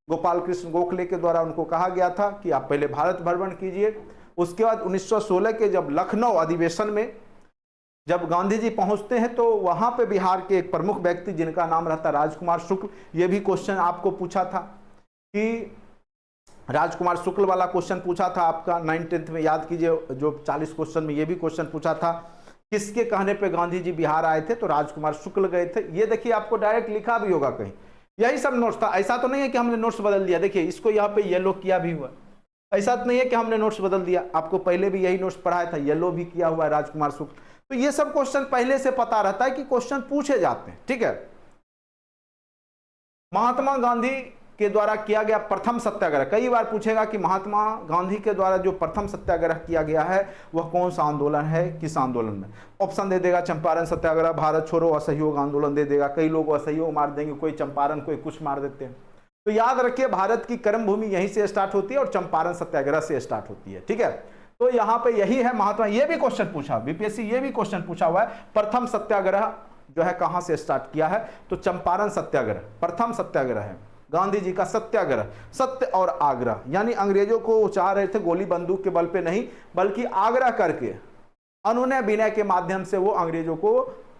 गोपाल कृष्ण गोखले के द्वारा उनको कहा गया था कि आप पहले भारत भ्रमण कीजिए। उसके बाद 1916 के जब लखनऊ अधिवेशन में जब गांधी जी पहुंचते हैं तो वहां पे बिहार के एक प्रमुख व्यक्ति जिनका नाम रहता राजकुमार शुक्ल, ये भी क्वेश्चन आपको पूछा था कि राजकुमार शुक्ल वाला क्वेश्चन पूछा था आपका 9th में, याद कीजिए। जो 40 क्वेश्चन में ये भी क्वेश्चन पूछा था, किसके कहने पे गांधी जी बिहार आए थे? तो राजकुमार शुक्ल गए थे। ये देखिए आपको डायरेक्ट लिखा भी होगा कहीं, यही सब नोट्स था। ऐसा तो नहीं है कि हमने नोट्स बदल दिया। देखिए इसको यहाँ पे येलो किया भी हुआ, ऐसा तो नहीं है कि हमने नोट्स बदल दिया। आपको पहले भी यही नोट्स पढ़ाया था, येलो भी किया हुआ है राजकुमार शुक्ल। तो ये सब क्वेश्चन पहले से पता रहता है कि क्वेश्चन पूछे जाते हैं। ठीक है, महात्मा गांधी के द्वारा किया गया प्रथम सत्याग्रह, कई बार पूछेगा कि महात्मा गांधी के द्वारा जो प्रथम सत्याग्रह किया गया है वह कौन सा आंदोलन है, किस आंदोलन में? ऑप्शन दे देगा चंपारण सत्याग्रह, भारत छोड़ो, असहयोग आंदोलन दे देगा। कई लोग असहयोग मार देंगे, कोई चंपारण, कोई कुछ मार देते हैं। तो याद रखिए भारत की कर्म भूमि यहीं से स्टार्ट होती है और चंपारण सत्याग्रह से स्टार्ट होती है। ठीक है, तो यहाँ पे यही है महात्मा। ये भी क्वेश्चन पूछा बीपीएससी, ये भी क्वेश्चन पूछा हुआ है, प्रथम सत्याग्रह जो है कहां से स्टार्ट किया है? तो चंपारण सत्याग्रह प्रथम सत्याग्रह है। गांधी जी का सत्याग्रह, सत्य और आग्रह, यानी अंग्रेजों को वो चाह रहे थे गोली बंदूक के बल पे नहीं, बल्कि आग्रह करके अनुनय विनय के माध्यम से वो अंग्रेजों को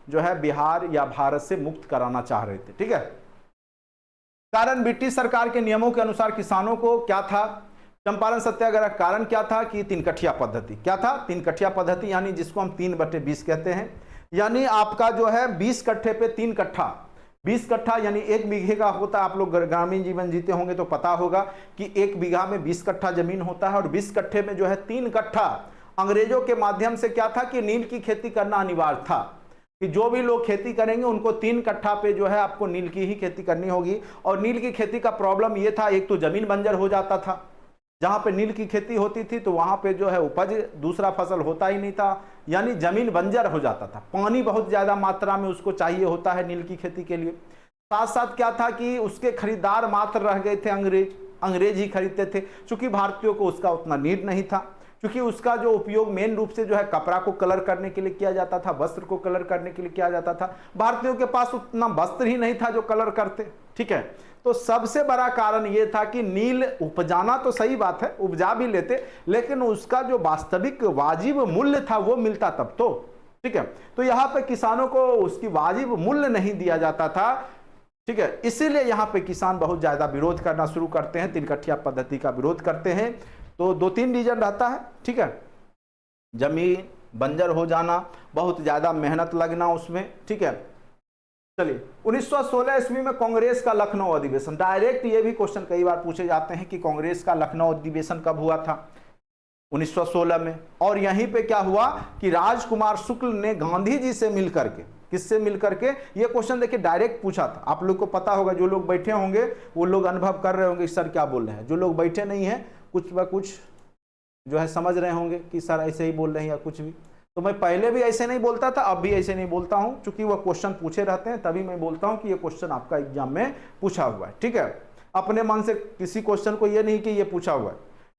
जो है बिहार या भारत से मुक्त कराना चाह रहे थे। ठीक है, कारण ब्रिटिश सरकार के नियमों के अनुसार किसानों को क्या था? चंपारण सत्याग्रह कारण क्या था कि 3 कठिया पद्धति। क्या था? 3 कठिया पद्धति, यानी जिसको हम 3/20 कहते हैं। यानी आपका जो है 20 कट्ठे पे 3 कट्ठा, 20 कट्ठा यानी 1 बीघे का होता है। आप लोग ग्रामीण जीवन जीते होंगे तो पता होगा कि 1 बीघा में 20 कट्ठा जमीन होता है और 20 कट्ठे में जो है 3 कट्ठा अंग्रेजों के माध्यम से क्या था कि नील की खेती करना अनिवार्य था। कि जो भी लोग खेती करेंगे उनको 3 कट्ठा पे जो है आपको नील की ही खेती करनी होगी। और नील की खेती का प्रॉब्लम ये था, एक तो जमीन बंजर हो जाता था, जहां पे नील की खेती होती थी तो वहां पे जो है उपज दूसरा फसल होता ही नहीं था, यानी जमीन बंजर हो जाता था। पानी बहुत ज्यादा मात्रा में उसको चाहिए होता है नील की खेती के लिए। साथ साथ क्या था कि उसके खरीदार मात्र रह गए थे अंग्रेज ही खरीदते थे, क्योंकि भारतीयों को उसका उतना नीड नहीं था, क्योंकि उसका जो उपयोग मेन रूप से जो है कपड़ा को कलर करने के लिए किया जाता था, वस्त्र को कलर करने के लिए किया जाता था। भारतीयों के पास उतना वस्त्र ही नहीं था जो कलर करते, ठीक है। तो सबसे बड़ा कारण यह था कि नील उपजाना तो सही बात है, उपजा भी लेते, लेकिन उसका जो वास्तविक वाजिब मूल्य था वो मिलता तब तो, ठीक है। तो यहाँ पे किसानों को उसकी वाजिब मूल्य नहीं दिया जाता था, ठीक है। इसीलिए यहाँ पे किसान बहुत ज्यादा विरोध करना शुरू करते हैं, 3 कट्ठिया पद्धति का विरोध करते हैं। तो 2-3 रीजन रहता है, ठीक है। जमीन बंजर हो जाना, बहुत ज्यादा मेहनत लगना उसमें, ठीक है। चलिए 1916 ईस्वी में कांग्रेस का लखनऊ अधिवेशन, डायरेक्ट ये भी क्वेश्चन कई बार पूछे जाते हैं कि कांग्रेस का लखनऊ अधिवेशन कब हुआ था, 1916 में। और यहीं पे क्या हुआ कि राजकुमार शुक्ल ने गांधी जी से मिलकर के, किससे मिलकर के, ये क्वेश्चन देखिए डायरेक्ट पूछा था। आप लोग को पता होगा, जो लोग बैठे होंगे वो लोग अनुभव कर रहे होंगे सर क्या बोल रहे हैं, जो लोग बैठे नहीं हैं कुछ ब कुछ जो है समझ रहे होंगे कि सर ऐसे ही बोल रहे हैं या कुछ भी। तो मैं पहले भी ऐसे नहीं बोलता था, अब भी ऐसे नहीं बोलता हूं, क्योंकि वह क्वेश्चन पूछे रहते हैं तभी मैं बोलता हूं कि ये क्वेश्चन आपका एग्जाम में पूछा हुआ है, ठीक है। अपने मन से किसी क्वेश्चन को ये नहीं कि ये पूछा हुआ है,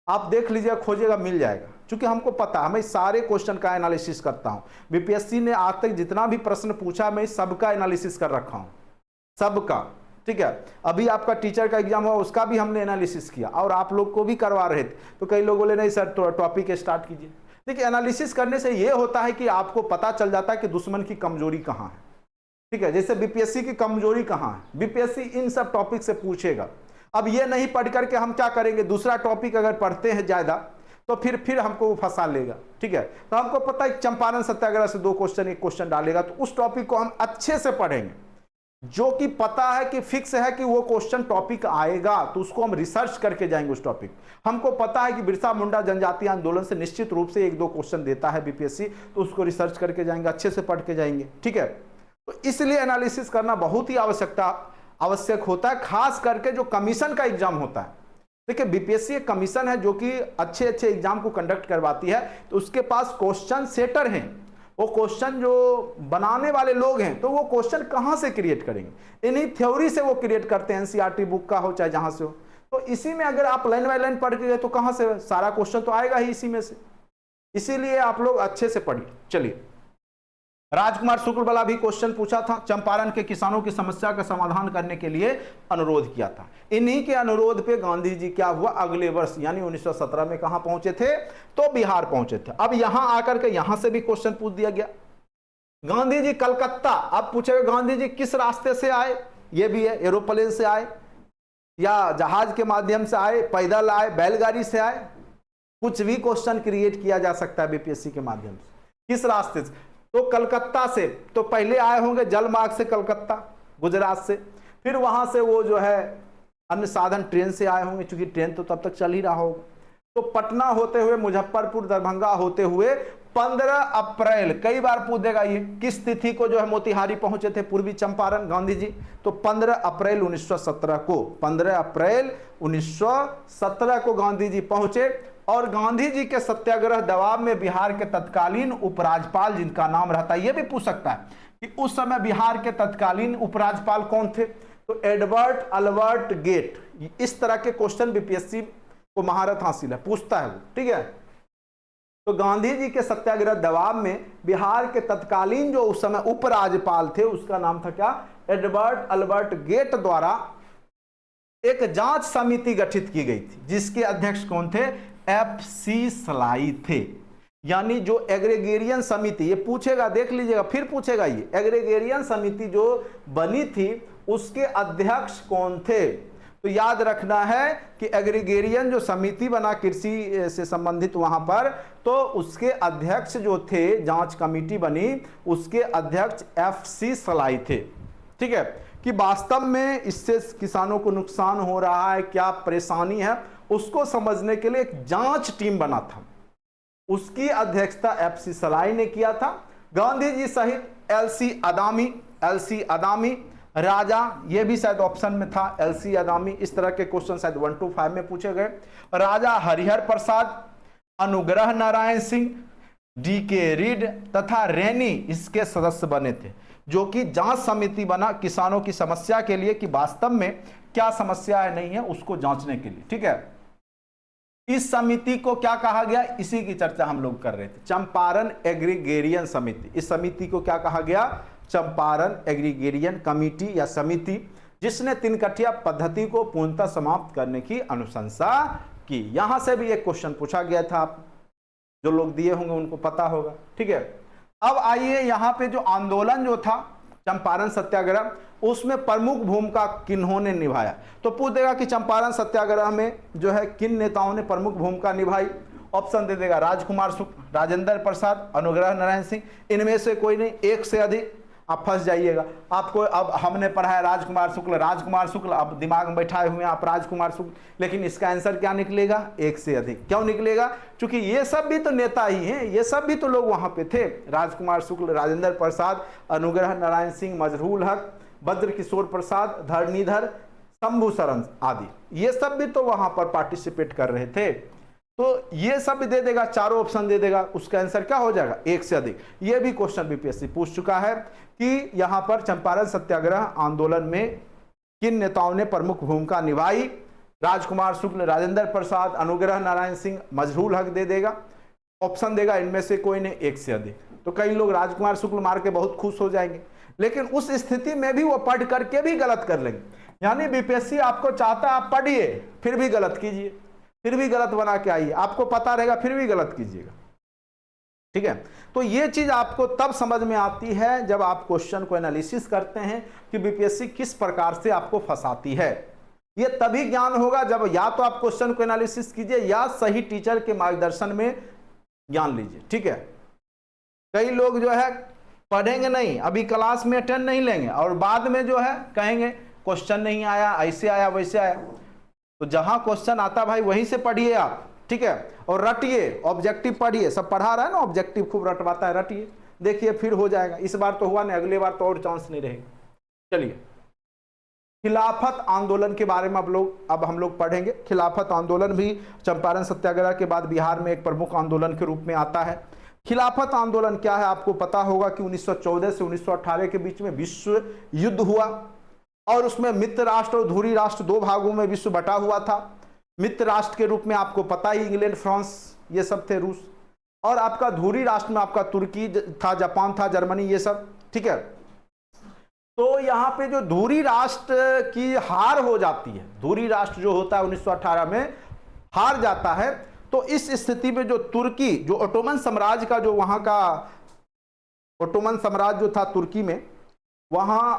आप देख लीजिएगा, खोजिएगा, मिल जाएगा, क्योंकि हमको पता है, मैं सारे क्वेश्चन का एनालिसिस करता हूं। बीपीएससी ने आज तक जितना भी प्रश्न पूछा मैं सबका एनालिसिस कर रखा हूं, सबका, ठीक है। अभी आपका टीचर का एग्जाम हुआ, उसका भी हमने एनालिसिस किया और आप लोग को भी करवा रहे थे। तो कई लोग बोले नहीं सर तो टॉपिक स्टार्ट कीजिए। देखिए एनालिसिस करने से ये होता है कि आपको पता चल जाता है कि दुश्मन की कमजोरी कहाँ है, ठीक है। जैसे बीपीएससी की कमजोरी कहाँ है, बीपीएससी इन सब टॉपिक से पूछेगा। अब ये नहीं पढ़ करके हम क्या करेंगे, दूसरा टॉपिक अगर पढ़ते हैं ज्यादा तो फिर हमको वो फंसा लेगा, ठीक है। तो हमको पता है चंपारण सत्याग्रह से 2 क्वेश्चन 1 क्वेश्चन डालेगा, तो उस टॉपिक को हम अच्छे से पढ़ेंगे, जो कि पता है कि फिक्स है कि वो क्वेश्चन टॉपिक आएगा, तो उसको हम रिसर्च करके जाएंगे उस टॉपिक। हमको पता है कि बिरसा मुंडा जनजातीय आंदोलन से निश्चित रूप से 1-2 क्वेश्चन देता है बीपीएससी, तो उसको रिसर्च करके जाएंगे, अच्छे से पढ़ के जाएंगे, ठीक है। तो इसलिए एनालिसिस करना बहुत ही आवश्यक होता है, खास करके जो कमीशन का एग्जाम होता है। देखिए बीपीएससी एक कमीशन है जो कि अच्छे एग्जाम को कंडक्ट करवाती है, तो उसके पास क्वेश्चन सेटर हैं, वो क्वेश्चन जो बनाने वाले लोग हैं, तो वो क्वेश्चन कहां से क्रिएट करेंगे, इन्हीं थ्योरी से वो क्रिएट करते हैं, एनसीईआरटी बुक का हो चाहे जहां से हो। तो इसी में अगर आप लाइन बाय लाइन पढ़ के गए तो कहां से सारा क्वेश्चन तो आएगा ही इसी में से, इसीलिए आप लोग अच्छे से पढ़िए। चलिए राजकुमार शुक्ल वाला भी क्वेश्चन पूछा था, चंपारण के किसानों की समस्या का समाधान करने के लिए अनुरोध किया था। इन्हीं के अनुरोध पे गांधी जी क्या हुआ, अगले वर्ष यानी 1917 में कहां पहुंचे थे, तो बिहार पहुंचे थे। अब यहां आकर के यहां से भी क्वेश्चन पूछ दिया गया, गांधी जी कलकत्ता, अब पूछेगा गांधी जी किस रास्ते से आए, ये भी है, एरोप्लेन से आए या जहाज के माध्यम से आए, पैदल आए, बैलगाड़ी से आए, कुछ भी क्वेश्चन क्रिएट किया जा सकता है बीपीएससी के माध्यम से। किस रास्ते से, तो कलकत्ता से, तो पहले आए होंगे जल मार्ग से कलकत्ता गुजरात से, फिर वहां से वो जो है अन्य साधन ट्रेन से आए होंगे, क्योंकि ट्रेन तो तब तक चल ही रहा होगा। तो पटना होते हुए मुजफ्फरपुर दरभंगा होते हुए 15 अप्रैल, कई बार पूछ देगा ये, किस तिथि को जो है मोतिहारी पहुंचे थे पूर्वी चंपारण गांधी जी, तो 15 अप्रैल 1917 को, 15 अप्रैल 1917 को गांधी जी पहुंचे। और गांधी जी के सत्याग्रह दबाव में बिहार के तत्कालीन उपराज्यपाल, जिनका नाम रहता है, यह भी पूछ सकता है कि उस समय बिहार के तत्कालीन उपराज्यपाल कौन थे, तो एडवर्ड अल्बर्ट गेट। इस तरह के क्वेश्चन बीपीएससी को महारत हासिल है, पूछता है वो, ठीक है। तो गांधी जी के सत्याग्रह दबाव में बिहार के तत्कालीन जो उस समय उपराज्यपाल थे, उसका नाम था क्या, एडवर्ड अल्बर्ट गेट द्वारा एक जांच समिति गठित की गई थी, जिसके अध्यक्ष कौन थे, FC सलाई थे। यानी जो एग्रीगेरियन समिति, ये पूछेगा, देख लीजिएगा, फिर पूछेगा, ये एग्रीगेरियन समिति जो बनी थी उसके अध्यक्ष कौन थे, तो याद रखना है कि एग्रीगेरियन जो समिति बना कृषि से संबंधित वहां पर, तो उसके अध्यक्ष जो थे, जांच कमेटी बनी, उसके अध्यक्ष FC सलाई थे, ठीक है। कि वास्तव में इससे किसानों को नुकसान हो रहा है, क्या परेशानी है, उसको समझने के लिए एक जांच टीम बना था, उसकी अध्यक्षता FC सलाई ने किया था। गांधी जी सहित एलसी अदामी, एलसी अदामी। राजा, ये भी शायद ऑप्शन में था, एलसी अदामी। इस तरह के क्वेश्चन शायद 1 to 5 में पूछे गए। राजा हरिहर प्रसाद, अनुग्रह नारायण सिंह, डीके रीड तथा रैनी इसके सदस्य बने थे, जो कि जांच समिति बना किसानों की समस्या के लिए कि वास्तव में क्या समस्या है नहीं है उसको जांचने के लिए। ठीक है, इस समिति को क्या कहा गया, इसी की चर्चा हम लोग कर रहे थे, चंपारण एग्रीगेरियन समिति। इस समिति को क्या कहा गया, चंपारण एग्रीगेरियन कमेटी या समिति, जिसने तिनकठिया पद्धति को पूर्णतः समाप्त करने की अनुशंसा की। यहां से भी एक क्वेश्चन पूछा गया था, आप जो लोग दिए होंगे उनको पता होगा। ठीक है, अब आइए यहां पे जो आंदोलन जो था चंपारण सत्याग्रह, उसमें प्रमुख भूमिका किन्होंने निभाया, तो पूछ देगा कि चंपारण सत्याग्रह में जो है किन नेताओं ने प्रमुख भूमिका निभाई। ऑप्शन दे देगा राजकुमार शुक्ल, राजेंद्र प्रसाद, अनुग्रह नारायण सिंह, इनमें से कोई नहीं, एक से अधिक। आप फंस जाइएगा। आपको अब हमने पढ़ा है राजकुमार शुक्ल, राजकुमार शुक्ल, अब दिमाग में बैठाए हुए हैं आप राजकुमार शुक्ल, लेकिन इसका आंसर क्या निकलेगा, एक से अधिक। क्यों निकलेगा, क्योंकि ये सब भी तो नेता ही हैं, ये सब भी तो लोग वहां पे थे। राजकुमार शुक्ल, राजेंद्र प्रसाद, अनुग्रह नारायण सिंह, मजरूल हक, भद्र किशोर प्रसाद, धरणीधर, शंभू शरण आदि, ये सब भी तो वहां पर पार्टिसिपेट कर रहे थे। तो ये सब भी दे देगा, चारों ऑप्शन दे देगा, उसका आंसर क्या हो जाएगा, एक से अधिक। ये भी क्वेश्चन बीपीएससी पूछ चुका है कि यहां पर चंपारण सत्याग्रह आंदोलन में किन नेताओं ने प्रमुख भूमिका निभाई। राजकुमार शुक्ल, राजेंद्र प्रसाद, अनुग्रह नारायण सिंह, मजरूल हक दे देगा। ऑप्शन देगा इनमें से कोई नहीं, एक से अधिक। तो कई लोग राजकुमार शुक्ल मार के बहुत खुश हो जाएंगे, लेकिन उस स्थिति में भी वो पढ़ करके भी गलत कर लेंगे। यानी बीपीएससी आपको चाहता है आप पढ़िए फिर भी गलत कीजिए, फिर भी गलत बना के आइए, आपको पता रहेगा फिर भी गलत कीजिएगा। ठीक है, तो ये चीज आपको तब समझ में आती है जब आप क्वेश्चन को एनालिसिस करते हैं कि बीपीएससी किस प्रकार से आपको फंसाती है। ये तभी ज्ञान होगा जब या तो आप क्वेश्चन को एनालिसिस कीजिए या सही टीचर के मार्गदर्शन में ज्ञान लीजिए। ठीक है, कई लोग जो है पढ़ेंगे नहीं, अभी क्लास में अटेंड नहीं लेंगे और बाद में जो है कहेंगे क्वेश्चन नहीं आया, ऐसे आया वैसे आया। तो जहां क्वेश्चन आता भाई वहीं से पढ़िए आप। ठीक है, और रटिए, ऑब्जेक्टिव पढ़िए, सब पढ़ा रहा है ना ऑब्जेक्टिव खूब रटवाता है, रटिए, देखिए फिर हो जाएगा। इस बार तो हुआ नहीं, अगले बार तो और चांस नहीं रहेगा। चलिए, खिलाफत आंदोलन के बारे में अब हम लोग पढ़ेंगे। खिलाफत आंदोलन भी चंपारण सत्याग्रह के बाद बिहार में एक प्रमुख आंदोलन के रूप में आता है। खिलाफत आंदोलन क्या है, आपको पता होगा कि 1914 से 1918 के बीच में विश्व युद्ध हुआ और उसमें मित्र राष्ट्र और धुरी राष्ट्र दो भागों में विश्व बटा हुआ था। मित्र राष्ट्र के रूप में आपको पता ही इंग्लैंड, फ्रांस ये सब थे, रूस, और आपका धुरी राष्ट्र में आपका तुर्की था, जापान था, जर्मनी, ये सब। ठीक है, तो यहाँ पे जो धुरी राष्ट्र की हार हो जाती है, धुरी राष्ट्र जो होता है 1918 में हार जाता है, तो इस स्थिति में जो तुर्की, जो ओटोमन साम्राज्य का जो वहां का ओटोमन साम्राज्य जो था तुर्की में, वहां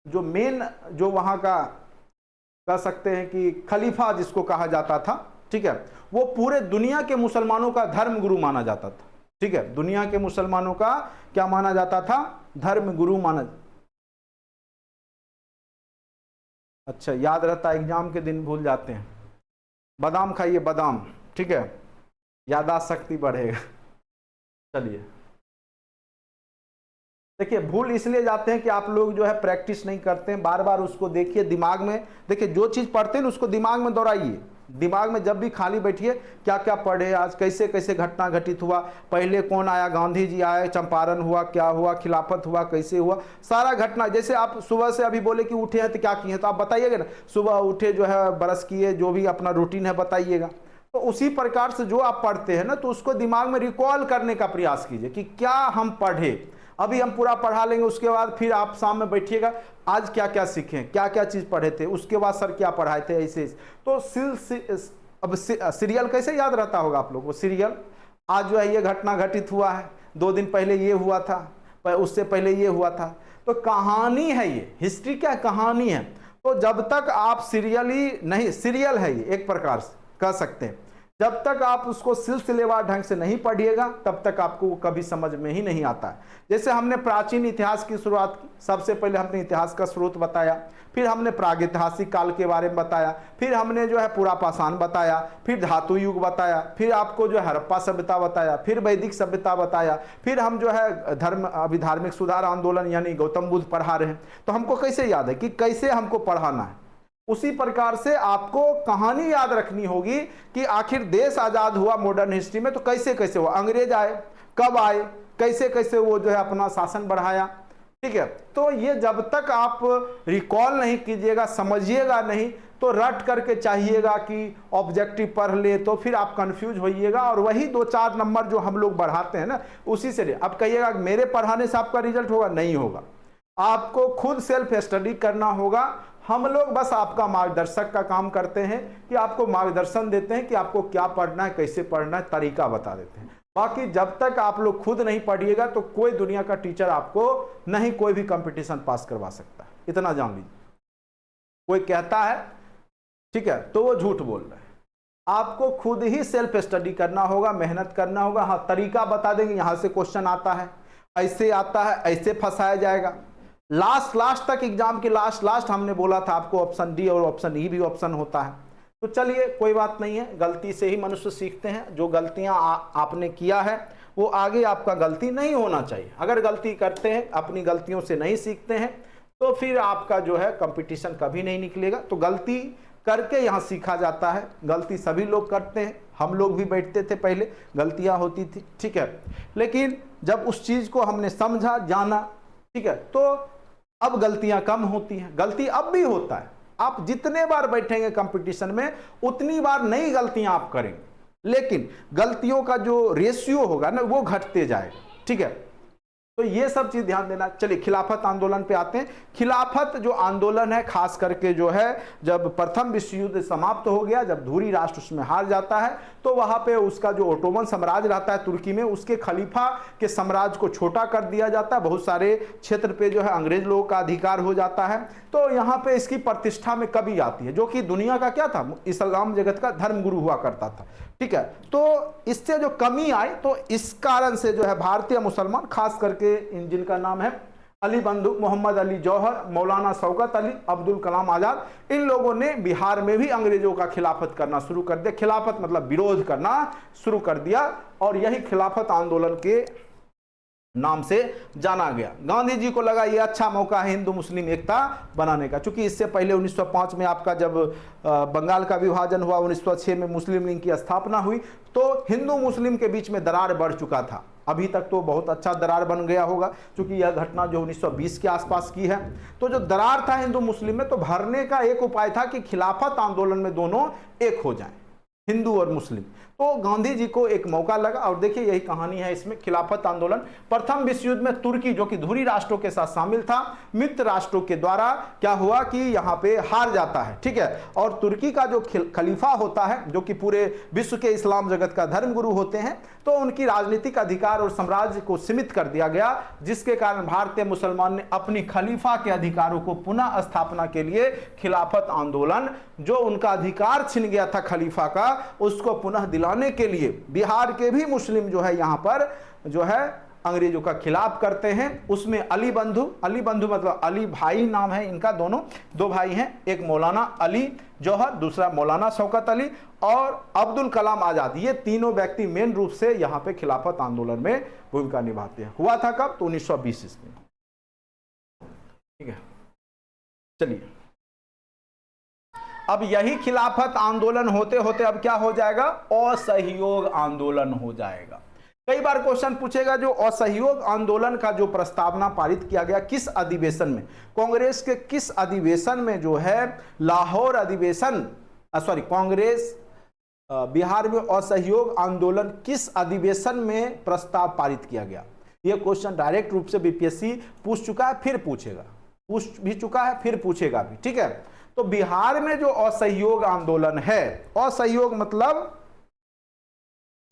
जो मेन जो वहां का कह सकते हैं कि खलीफा जिसको कहा जाता था, ठीक है, वो पूरे दुनिया के मुसलमानों का धर्म गुरु माना जाता था। ठीक है, दुनिया के मुसलमानों का क्या माना जाता था, धर्म गुरु माना। अच्छा, याद रहता है, एग्जाम के दिन भूल जाते हैं। बादाम खाइए, बादाम, ठीक है, याददाश्त शक्ति बढ़ेगा। चलिए, देखिए, भूल इसलिए जाते हैं कि आप लोग जो है प्रैक्टिस नहीं करते हैं, बार बार उसको देखिए दिमाग में। देखिए, जो चीज़ पढ़ते हैं उसको दिमाग में दोहराइए। दिमाग में जब भी खाली बैठिए, क्या क्या पढ़े आज, कैसे कैसे घटना घटित हुआ, पहले कौन आया, गांधी जी आए, चंपारण हुआ, क्या हुआ, खिलाफत हुआ, कैसे हुआ, सारा घटना। जैसे आप सुबह से अभी बोले कि उठे हैं तो क्या किए हैं, तो आप बताइएगा ना, सुबह उठे जो है ब्रश किए, जो भी अपना रूटीन है बताइएगा। तो उसी प्रकार से जो आप पढ़ते हैं ना, तो उसको दिमाग में रिकॉल करने का प्रयास कीजिए कि क्या हम पढ़े। अभी हम पूरा पढ़ा लेंगे, उसके बाद फिर आप शाम में बैठिएगा, आज क्या क्या सीखे, क्या क्या चीज़ पढ़े थे, उसके बाद सर क्या पढ़ाए थे, ऐसे। तो अब सीरियल कैसे याद रहता होगा आप लोग को, सीरियल, आज जो है ये घटना घटित हुआ है, 2 दिन पहले ये हुआ था, उससे पहले ये हुआ था। तो कहानी है ये, हिस्ट्री क्या कहानी है। तो जब तक आप सीरियल ही नहीं, सीरियल है ये एक प्रकार से कह सकते हैं, जब तक आप उसको सिलसिलेवार ढंग से नहीं पढ़िएगा तब तक आपको वो कभी समझ में ही नहीं आता है। जैसे हमने प्राचीन इतिहास की शुरुआत की, सबसे पहले हमने इतिहास का स्रोत बताया, फिर हमने प्रागैतिहासिक काल के बारे में बताया, फिर हमने जो है पुरापाषाण बताया, फिर धातु युग बताया, फिर आपको जो है हड़प्पा सभ्यता बताया, फिर वैदिक सभ्यता बताया, फिर हम जो है अभिधार्मिक सुधार आंदोलन यानी गौतम बुद्ध पढ़ा रहे हैं। तो हमको कैसे याद है कि कैसे हमको पढ़ाना है, उसी प्रकार से आपको कहानी याद रखनी होगी कि आखिर देश आजाद हुआ मॉडर्न हिस्ट्री में तो कैसे कैसे हुआ, अंग्रेज आए, कब आए, कैसे कैसे वो जो है अपना शासन बढ़ाया। ठीक है, तो ये जब तक आप रिकॉल नहीं कीजिएगा, समझिएगा नहीं, तो रट करके चाहिएगा कि ऑब्जेक्टिव पढ़ ले, तो फिर आप कंफ्यूज होइएगा और वही 2-4 नंबर जो हम लोग बढ़ाते हैं ना उसी से। अब कहिएगा मेरे पढ़ाने से आपका रिजल्ट होगा, नहीं होगा। आपको खुद सेल्फ स्टडी करना होगा। हम लोग बस आपका मार्गदर्शक का काम करते हैं कि आपको मार्गदर्शन देते हैं कि आपको क्या पढ़ना है, कैसे पढ़ना है, तरीका बता देते हैं। बाकी जब तक आप लोग खुद नहीं पढ़िएगा तो कोई दुनिया का टीचर आपको नहीं कोई भी कंपटीशन पास करवा सकता है, इतना जान लीजिए। कोई कहता है ठीक है तो वो झूठ बोल रहा है। आपको खुद ही सेल्फ स्टडी करना होगा, मेहनत करना होगा। हाँ, तरीका बता देंगे, यहां से क्वेश्चन आता है, ऐसे आता है, ऐसे फंसाया जाएगा। लास्ट तक एग्जाम की लास्ट हमने बोला था आपको ऑप्शन डी और ऑप्शन ई भी ऑप्शन होता है। तो चलिए कोई बात नहीं है, गलती से ही मनुष्य सीखते हैं। जो गलतियां आपने किया है वो आगे आपका गलती नहीं होना चाहिए। अगर गलती करते हैं, अपनी गलतियों से नहीं सीखते हैं, तो फिर आपका जो है कंपटीशन कभी नहीं निकलेगा। तो गलती करके यहाँ सीखा जाता है। गलती सभी लोग करते हैं, हम लोग भी बैठते थे पहले, गलतियां होती थी, ठीक है। लेकिन जब उस चीज को हमने समझा, जाना, ठीक है, तो अब गलतियां कम होती हैं। गलती अब भी होता है, आप जितने बार बैठेंगे कंपटीशन में उतनी बार नई गलतियां आप करेंगे, लेकिन गलतियों का जो रेशियो होगा ना वो घटते जाएगा, ठीक है। तो ये सब चीज ध्यान देना। चलिए खिलाफत आंदोलन पे आते हैं। खिलाफत जो आंदोलन है, खास करके जो है जब प्रथम विश्व युद्ध समाप्त हो गया, जब धुरी राष्ट्र उसमें हार जाता है, तो वहां पे उसका जो ओटोमन साम्राज्य रहता है तुर्की में, उसके खलीफा के साम्राज्य को छोटा कर दिया जाता है। बहुत सारे क्षेत्र पे जो है अंग्रेज लोगों का अधिकार हो जाता है। तो यहाँ पे इसकी प्रतिष्ठा में कमी आती है, जो कि दुनिया का क्या था, इस्लाम जगत का धर्म गुरु हुआ करता था, ठीक है। तो इससे जो कमी आई, तो इस कारण से जो है भारतीय मुसलमान, खास करके जिनका नाम है अली बंधु, मोहम्मद अली जौहर, मौलाना शौकत अली, अब्दुल कलाम आजाद, इन लोगों ने बिहार में भी अंग्रेजों का खिलाफत करना शुरू कर दिया। खिलाफत मतलब विरोध करना शुरू कर दिया, और यही खिलाफत आंदोलन के नाम से जाना गया। गांधी जी को लगा ये अच्छा मौका है हिंदू मुस्लिम एकता बनाने का, क्योंकि इससे पहले 1905 में आपका जब बंगाल का विभाजन हुआ, 1906 में मुस्लिम लीग की स्थापना हुई, तो हिंदू मुस्लिम के बीच में दरार बढ़ चुका था। अभी तक तो बहुत अच्छा दरार बन गया होगा, क्योंकि यह घटना जो 1920 के आसपास की है। तो जो दरार था हिंदू मुस्लिम में, तो भरने का एक उपाय था कि खिलाफत आंदोलन में दोनों एक हो जाएं, हिंदू और मुस्लिम। तो गांधी जी को एक मौका लगा, और देखिए यही कहानी है इसमें। खिलाफत आंदोलन प्रथम विश्व युद्ध में तुर्की, जो कि धुरी राष्ट्रों के साथ शामिल था, मित्र राष्ट्रों के द्वारा क्या हुआ कि यहाँ पे हार जाता है, ठीक है। और तुर्की का जो खलीफा होता है, जो कि पूरे विश्व के इस्लाम जगत का धर्म गुरु होते हैं, तो उनकी राजनीतिक अधिकार और साम्राज्य को सीमित कर दिया गया, जिसके कारण भारतीय मुसलमान ने अपनी खलीफा के अधिकारों को पुनः स्थापना के लिए खिलाफत आंदोलन, जो उनका अधिकार छिन गया था खलीफा का, उसको पुनः दिलाने के लिए बिहार के भी मुस्लिम जो है यहाँ पर जो है अंग्रेजों का खिलाफ करते हैं। उसमें अली बंधु मतलब अली भाई नाम है इनका, दोनों दो भाई हैं, एक मौलाना अली जौहर, दूसरा मौलाना शौकत अली, और अब्दुल कलाम आजाद। ये तीनों व्यक्ति मेन रूप से यहाँ पे खिलाफत आंदोलन में भूमिका निभाते हैं। हुआ था कब, तो 1920 ईस्वी में, ठीक है। चलिए, अब यही खिलाफत आंदोलन होते होते अब क्या हो जाएगा, असहयोग आंदोलन हो जाएगा। कई बार क्वेश्चन पूछेगा, जो असहयोग आंदोलन का जो प्रस्तावना पारित किया गया किस अधिवेशन में, कांग्रेस के किस अधिवेशन में जो है लाहौर अधिवेशन, कांग्रेस बिहार में असहयोग आंदोलन किस अधिवेशन में प्रस्ताव पारित किया गया। यह क्वेश्चन डायरेक्ट रूप से बीपीएससी पूछ चुका है, फिर पूछेगा, पूछ भी चुका है, फिर पूछेगा भी, ठीक है। तो बिहार में जो असहयोग आंदोलन है, असहयोग मतलब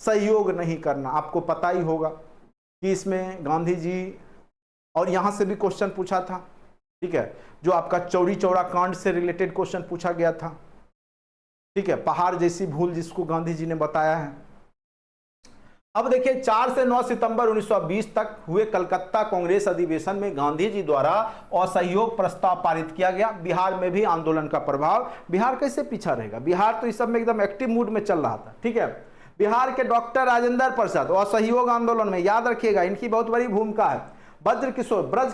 सहयोग नहीं करना, आपको पता ही होगा कि इसमें गांधी जी, और यहां से भी क्वेश्चन पूछा था, ठीक है, जो आपका चौरी चौरा कांड से रिलेटेड क्वेश्चन पूछा गया था, ठीक है, पहाड़ जैसी भूल जिसको गांधी जी ने बताया है। अब देखिए 4 से 9 सितंबर 1920 तक हुए कलकत्ता कांग्रेस अधिवेशन में गांधी जी द्वारा असहयोग प्रस्ताव पारित किया गया। बिहार में भी आंदोलन का प्रभाव, बिहार कैसे पीछा रहेगा, बिहार तो इस सब में एकदम एक्टिव मूड में चल रहा था। ठीक है, बिहार के डॉक्टर राजेंद्र प्रसाद असहयोग आंदोलन में, याद रखिएगा इनकी बहुत बड़ी भूमिका है। ब्रज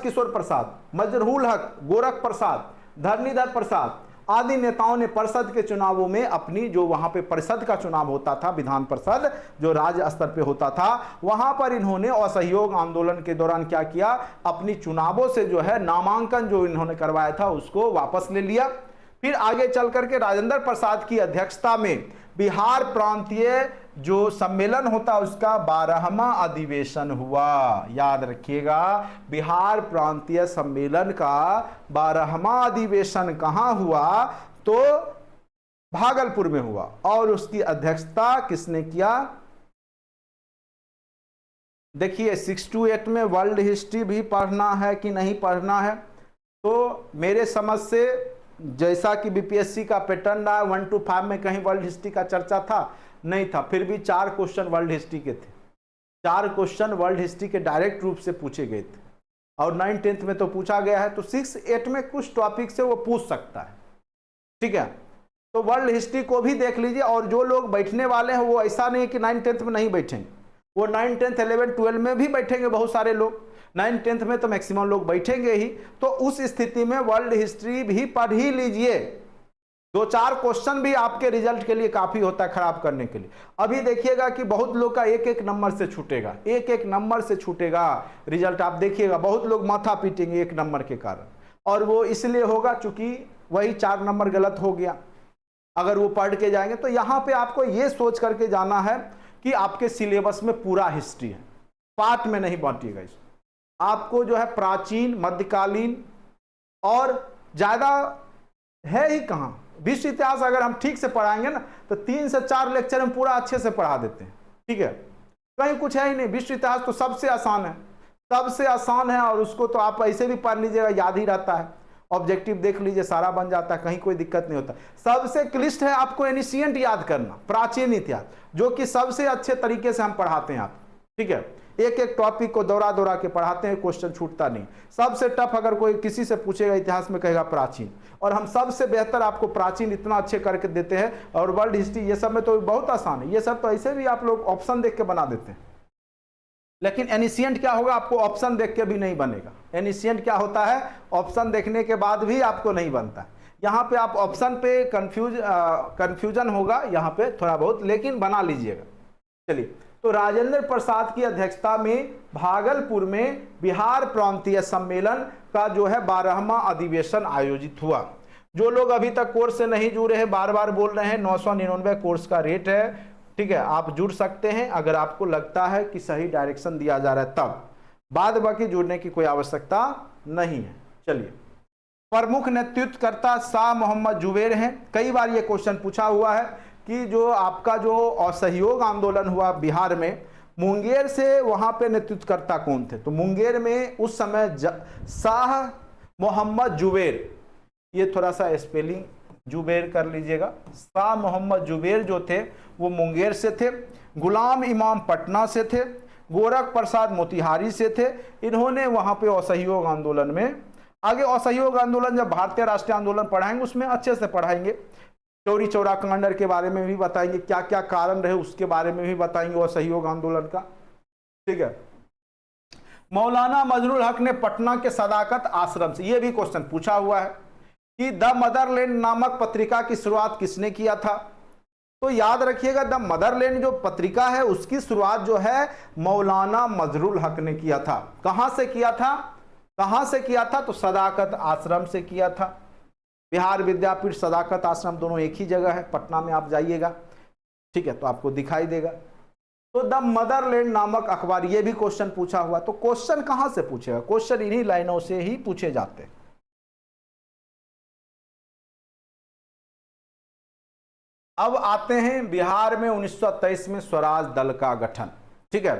किशोर प्रसाद, मजरूल हक, गोरख प्रसाद, धरणीधर प्रसाद आदि नेताओं ने परिषद के चुनावों में अपनी, जो वहां पे परिषद का चुनाव होता था, विधान परिषद जो राज्य स्तर पे होता था, वहां पर इन्होंने असहयोग आंदोलन के दौरान क्या किया, अपनी चुनावों से जो है नामांकन जो इन्होंने करवाया था उसको वापस ले लिया। फिर आगे चल करके राजेंद्र प्रसाद की अध्यक्षता में बिहार प्रांतीय जो सम्मेलन होता है उसका 12वां अधिवेशन हुआ। याद रखिएगा, बिहार प्रांतीय सम्मेलन का 12वां अधिवेशन कहां हुआ, तो भागलपुर में हुआ। और उसकी अध्यक्षता किसने किया, देखिए 6 to 8 में वर्ल्ड हिस्ट्री भी पढ़ना है कि नहीं पढ़ना है, तो मेरे समझ से जैसा कि बीपीएससी का पैटर्न रहा 1 to 5 में कहीं वर्ल्ड हिस्ट्री का चर्चा था नहीं था, फिर भी 4 क्वेश्चन वर्ल्ड हिस्ट्री के थे, 4 क्वेश्चन वर्ल्ड हिस्ट्री के डायरेक्ट रूप से पूछे गए थे और 9th-10th में तो पूछा गया है, तो 6-8 में कुछ टॉपिक से वो पूछ सकता है। ठीक है, तो वर्ल्ड हिस्ट्री को भी देख लीजिए। और जो लोग बैठने वाले हैं वो ऐसा नहीं कि 9th-10th में नहीं बैठेंगे, वो 9th, 10th, 11th, 12 में भी बैठेंगे, बहुत सारे लोग 9th, 10th में तो मैक्सिमम लोग बैठेंगे ही। तो उस स्थिति में वर्ल्ड हिस्ट्री भी पढ़ ही लीजिए, 2-4 क्वेश्चन भी आपके रिजल्ट के लिए काफी होता है खराब करने के लिए। अभी देखिएगा कि बहुत लोग का 1-1 नंबर से छूटेगा, 1-1 नंबर से छूटेगा रिजल्ट, आप देखिएगा बहुत लोग माथा पीटेंगे 1 नंबर के कारण, और वो इसलिए होगा चूंकि वही 4 नंबर गलत हो गया। अगर वो पढ़ के जाएंगे तो यहाँ पे आपको ये सोच करके जाना है कि आपके सिलेबस में पूरा हिस्ट्री है, पार्ट में नहीं बांटिएगा इसको। आपको जो है प्राचीन, मध्यकालीन और ज्यादा है ही कहाँ, विश्व इतिहास अगर हम ठीक से पढ़ाएंगे ना तो 3 से 4 लेक्चर में पूरा अच्छे से पढ़ा देते हैं। ठीक है, कहीं कुछ है ही नहीं, विश्व इतिहास तो सबसे आसान है, सबसे आसान है, और उसको तो आप ऐसे भी पढ़ लीजिएगा, याद ही रहता है, ऑब्जेक्टिव देख लीजिए सारा बन जाता है, कहीं कोई दिक्कत नहीं होता। सबसे क्लिष्ट है आपको एनिशिएंट याद करना, प्राचीन इतिहास, जो कि सबसे अच्छे तरीके से हम पढ़ाते हैं आप। ठीक है, 1-1 टॉपिक को दौरा दौरा के पढ़ाते हैं, क्वेश्चन छूटता नहीं। सबसे टफ अगर कोई किसी से पूछेगा इतिहास में कहेगा प्राचीन, और हम सबसे बेहतर आपको प्राचीन इतना अच्छे करके देते हैं। और वर्ल्ड हिस्ट्री ये सब में तो बहुत आसान है, ये सब तो ऐसे भी आप लोग ऑप्शन देख के बना देते हैं। लेकिन एनिशिएंट क्या होगा, आपको ऑप्शन देख के भी नहीं बनेगा। एनिशिएंट क्या होता है, ऑप्शन देखने के बाद भी आपको नहीं बनता। यहाँ पे आप ऑप्शन पे कंफ्यूजन होगा यहाँ पे थोड़ा बहुत, लेकिन बना लीजिएगा। चलिए, तो राजेंद्र प्रसाद की अध्यक्षता में भागलपुर में बिहार प्रांतीय सम्मेलन का जो है 12वां अधिवेशन आयोजित हुआ। जो लोग अभी तक कोर्स से नहीं जुड़े हैं, बार बार बोल रहे हैं, 999 कोर्स का रेट है। ठीक है, आप जुड़ सकते हैं अगर आपको लगता है कि सही डायरेक्शन दिया जा रहा है तब, बाद बाकी जुड़ने की कोई आवश्यकता नहीं है। चलिए, प्रमुख नेतृत्वकर्ता शाह मोहम्मद जुबैर हैं। कई बार ये क्वेश्चन पूछा हुआ है कि जो आपका जो असहयोग आंदोलन हुआ बिहार में, मुंगेर से वहां पे नेतृत्वकर्ता कौन थे, तो मुंगेर में उस समय शाह मोहम्मद जुबैर, ये थोड़ा सा स्पेलिंग जुबैर कर लीजिएगा, शाह मोहम्मद जुबैर जो थे वो मुंगेर से थे, गुलाम इमाम पटना से थे, गोरख प्रसाद मोतिहारी से थे। इन्होंने वहां पे असहयोग आंदोलन में, आगे असहयोग आंदोलन जब भारतीय राष्ट्रीय आंदोलन पढ़ाएंगे उसमें अच्छे से पढ़ाएंगे, चौरी चौरा कांड के बारे में भी बताएंगे, क्या क्या कारण रहे उसके बारे में भी बताएंगे असहयोग आंदोलन का। ठीक है, मौलाना मजरूल हक ने पटना के सदाकत आश्रम से, यह भी क्वेश्चन पूछा हुआ है कि द मदरलैंड नामक पत्रिका की शुरुआत किसने किया था, तो याद रखिएगा द मदरलैंड जो पत्रिका है उसकी शुरुआत जो है मौलाना मजरूल हक ने किया था। कहां से किया था, कहां से किया था, तो सदाकत आश्रम से किया था। बिहार विद्यापीठ सदाकत आश्रम दोनों एक ही जगह है, पटना में आप जाइएगा, ठीक है, तो आपको दिखाई देगा। तो द मदरलैंड नामक अखबार, ये भी क्वेश्चन पूछा हुआ, तो क्वेश्चन कहां से पूछेगा, क्वेश्चन इन्हीं लाइनों से ही पूछे जाते हैं। अब आते हैं बिहार में 1923 में स्वराज दल का गठन। ठीक है,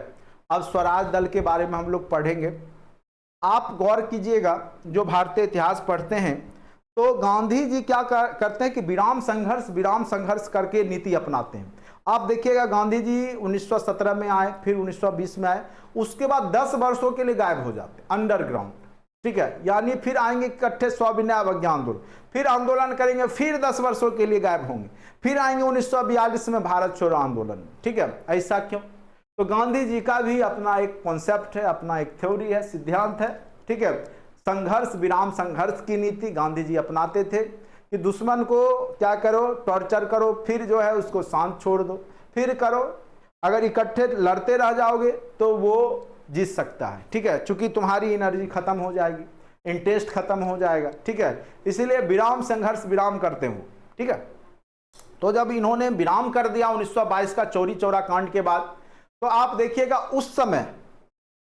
अब स्वराज दल के बारे में हम लोग पढ़ेंगे। आप गौर कीजिएगा, जो भारतीय इतिहास पढ़ते हैं तो गांधी जी क्या करते हैं कि विराम संघर्ष करके नीति अपनाते हैं। आप देखिएगा गांधी जी 1917 में आए, फिर 1920 में आए, उसके बाद 10 वर्षों के लिए गायब हो जाते अंडरग्राउंड, ठीक है, यानी फिर आएंगे इकट्ठे सविनय अवज्ञा आंदोलन, फिर आंदोलन करेंगे, फिर 10 वर्षों के लिए गायब होंगे, फिर आएंगे 1942 में भारत छोड़ो आंदोलन, ठीक है। ऐसा क्यों? तो गांधी जी का भी अपना एक कॉन्सेप्ट है, अपना एक थ्योरी है, सिद्धांत है, ठीक है। संघर्ष विराम संघर्ष की नीति गांधी जी अपनाते थे कि दुश्मन को क्या करो, टॉर्चर करो, फिर जो है उसको शांत छोड़ दो, फिर करो, अगर इकट्ठे लड़ते रह जाओगे तो वो जीत सकता है, ठीक है, चूंकि तुम्हारी एनर्जी खत्म हो जाएगी, इंटरेस्ट खत्म हो जाएगा, ठीक है, इसीलिए विराम संघर्ष विराम करते हो, ठीक है। तो जब इन्होंने विराम कर दिया 1922 का चौरी चौरा कांड के बाद, तो आप देखिएगा उस समय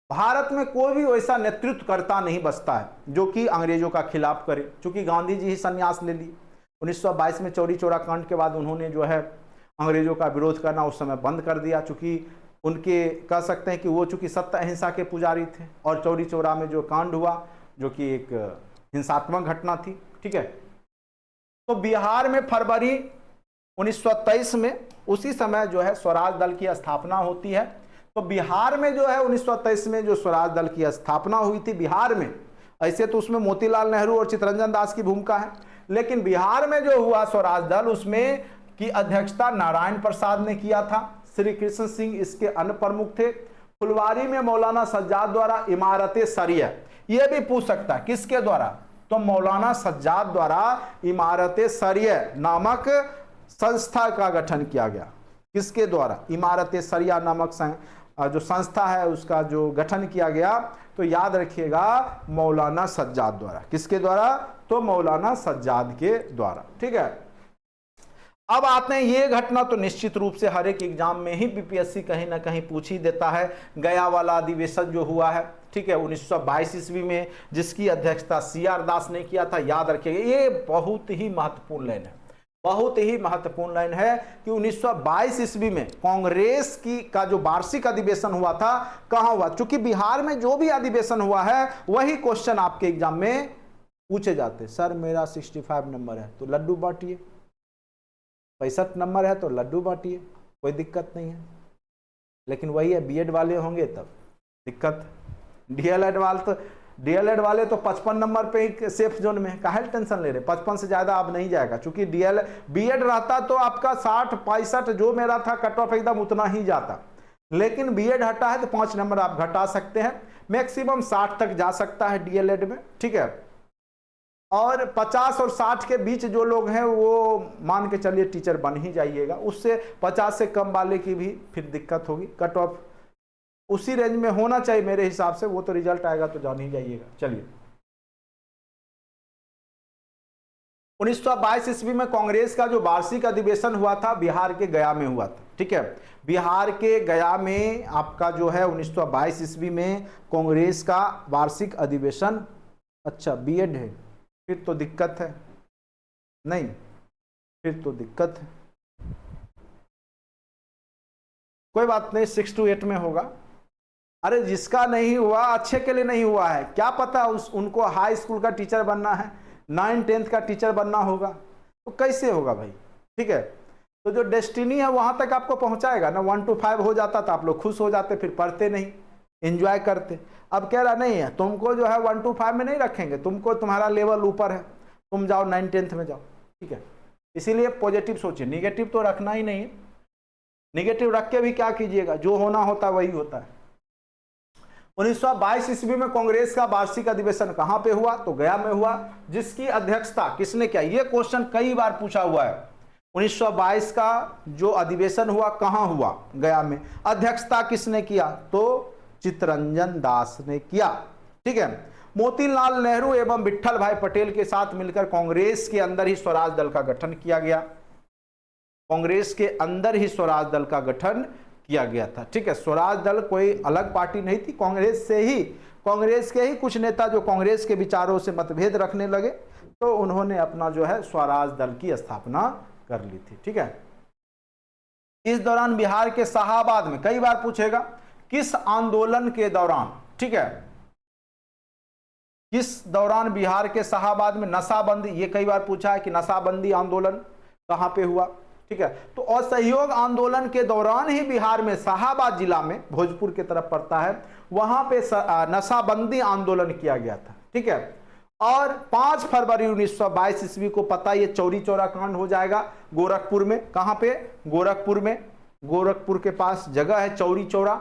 भारत में कोई भी वैसा नेतृत्वकर्ता नहीं बचता है जो कि अंग्रेजों का खिलाफ करे, क्योंकि गांधी जी ही संन्यास ले लिए 1922 में चौरी चौरा कांड के बाद। उन्होंने जो है अंग्रेजों का विरोध करना उस समय बंद कर दिया, चूंकि उनके कह सकते हैं कि वो चूंकि सत्य अहिंसा के पुजारी थे, और चौरी चौरा में जो कांड हुआ जो कि एक हिंसात्मक घटना थी, ठीक है। तो बिहार में फरवरी 1923 में उसी समय जो है स्वराज दल की स्थापना होती है। तो बिहार में जो है 1923 में जो स्वराज दल की स्थापना हुई थी बिहार में, ऐसे तो उसमें मोतीलाल नेहरू और चित्तरंजन दास की भूमिका है, लेकिन बिहार में जो हुआ स्वराज दल, उसमें की अध्यक्षता नारायण प्रसाद ने किया था, श्री कृष्ण सिंह इसके अन्य प्रमुख थे। फुलवारी में मौलाना सज्जाद द्वारा इमारत सरिया, यह भी पूछ सकता है किसके द्वारा, तो मौलाना सज्जाद द्वारा इमारत सरिया नामक संस्था का गठन किया गया। किसके द्वारा? इमारत सरिया नामक जो संस्था है उसका जो गठन किया गया, तो याद रखिएगा मौलाना सज्जाद द्वारा। किसके द्वारा? तो मौलाना सज्जाद के द्वारा, ठीक है। अब आते हैं, ये घटना तो निश्चित रूप से हर एक एग्जाम में ही बीपीएससी कहीं ना कहीं पूछ ही देता है। गया वाला अधिवेशन जो हुआ है, ठीक है, 1922 ईस्वी में, जिसकी अध्यक्षता CR दास ने किया था। याद रखिएगा, ये बहुत ही महत्वपूर्ण लाइन है, बहुत ही महत्वपूर्ण लाइन है कि 1922 ईस्वी में कांग्रेस का जो वार्षिक अधिवेशन हुआ था, कहां हुआ? चूंकि बिहार में जो भी अधिवेशन हुआ है वही क्वेश्चन आपके एग्जाम में पूछे जाते। सर मेरा 65 नंबर है तो लड्डू बांटिए, 65 नंबर है तो लड्डू बांटिए, कोई दिक्कत नहीं है। लेकिन वही है, बीएड वाले होंगे तब दिक्कत, डीएलएड वाले तो 55 नंबर पे ही सेफ जोन में, काहे टेंशन ले रहे, 55 से ज्यादा अब नहीं जाएगा, क्योंकि बीएड रहता तो आपका 60 65 जो मेरा था कट ऑफ एकदम उतना ही जाता। लेकिन बीएड हटा है तो 5 नंबर आप घटा सकते हैं, मैक्सिमम 60 तक जा सकता है डीएलएड में, ठीक है। और 50 और 60 के बीच जो लोग हैं वो मान के चलिए टीचर बन ही जाइएगा, उससे 50 से कम वाले की भी फिर दिक्कत होगी। कट ऑफ उसी रेंज में होना चाहिए मेरे हिसाब से, वो तो रिजल्ट आएगा तो जान ही जाइएगा। चलिए, 1922 ईस्वी में कांग्रेस का जो वार्षिक अधिवेशन हुआ था बिहार के गया में हुआ था, ठीक है। बिहार के गया में आपका जो है 1922 ईस्वी में कांग्रेस का वार्षिक अधिवेशन, अच्छा बीएड है फिर तो दिक्कत है, नहीं फिर तो दिक्कत है, कोई बात नहीं, 6 to 8 में होगा। अरे जिसका नहीं हुआ अच्छे के लिए नहीं हुआ है, क्या पता उनको हाई स्कूल का टीचर बनना है, 9 10th का टीचर बनना होगा, तो कैसे होगा भाई, ठीक है। तो जो डेस्टिनी है वहां तक आपको पहुंचाएगा ना। 1 to 5 हो जाता तो आप लोग खुश हो जाते, फिर पढ़ते नहीं, एंजॉय करते। अब कह रहा नहीं है, तुमको जो है 1 to 5 में नहीं रखेंगे, तुमको तुम्हारा लेवल ऊपर है, तुम जाओ 9 10th में जाओ, ठीक है। इसीलिए पॉजिटिव सोचिए, निगेटिव तो रखना ही नहीं है। निगेटिव रख के भी क्या कीजिएगा, जो होना होता है वही होता है। 1922 ईस्वी में कांग्रेस का वार्षिक अधिवेशन कहां पे हुआ? तो गया में हुआ, जिसकी अध्यक्षता किसने किया? ये क्वेश्चन कई बार पूछा हुआ है। 1922 का जो अधिवेशन हुआ कहां हुआ? गया में। अध्यक्षता किसने किया? तो चित्तरंजन दास ने किया, ठीक है। मोतीलाल नेहरू एवं विट्ठल भाई पटेल के साथ मिलकर कांग्रेस के अंदर ही स्वराज दल का गठन किया गया, कांग्रेस के अंदर ही स्वराज दल का गठन किया गया था, ठीक है। स्वराज दल कोई अलग पार्टी नहीं थी, कांग्रेस के ही कुछ नेता जो कांग्रेस के विचारों से मतभेद रखने लगे, तो उन्होंने अपना जो है स्वराज दल की स्थापना कर ली थी, ठीक है। इस दौरान बिहार के शाहाबाद में, कई बार पूछेगा, किस आंदोलन के दौरान, ठीक है, किस दौरान बिहार के शाहाबाद में नशाबंदी, ये कई बार पूछा है कि नशाबंदी आंदोलन कहां पे हुआ, ठीक है। तो असहयोग आंदोलन के दौरान ही बिहार में शाहाबाद जिला में, भोजपुर की तरफ पड़ता है, वहां पे नशाबंदी आंदोलन किया गया था, ठीक है। और 5 फरवरी 1922 ईस्वी को पता ये चौरी चौरा कांड हो जाएगा गोरखपुर में। कहां पे? गोरखपुर में, गोरखपुर के पास जगह है चौरी चौरा,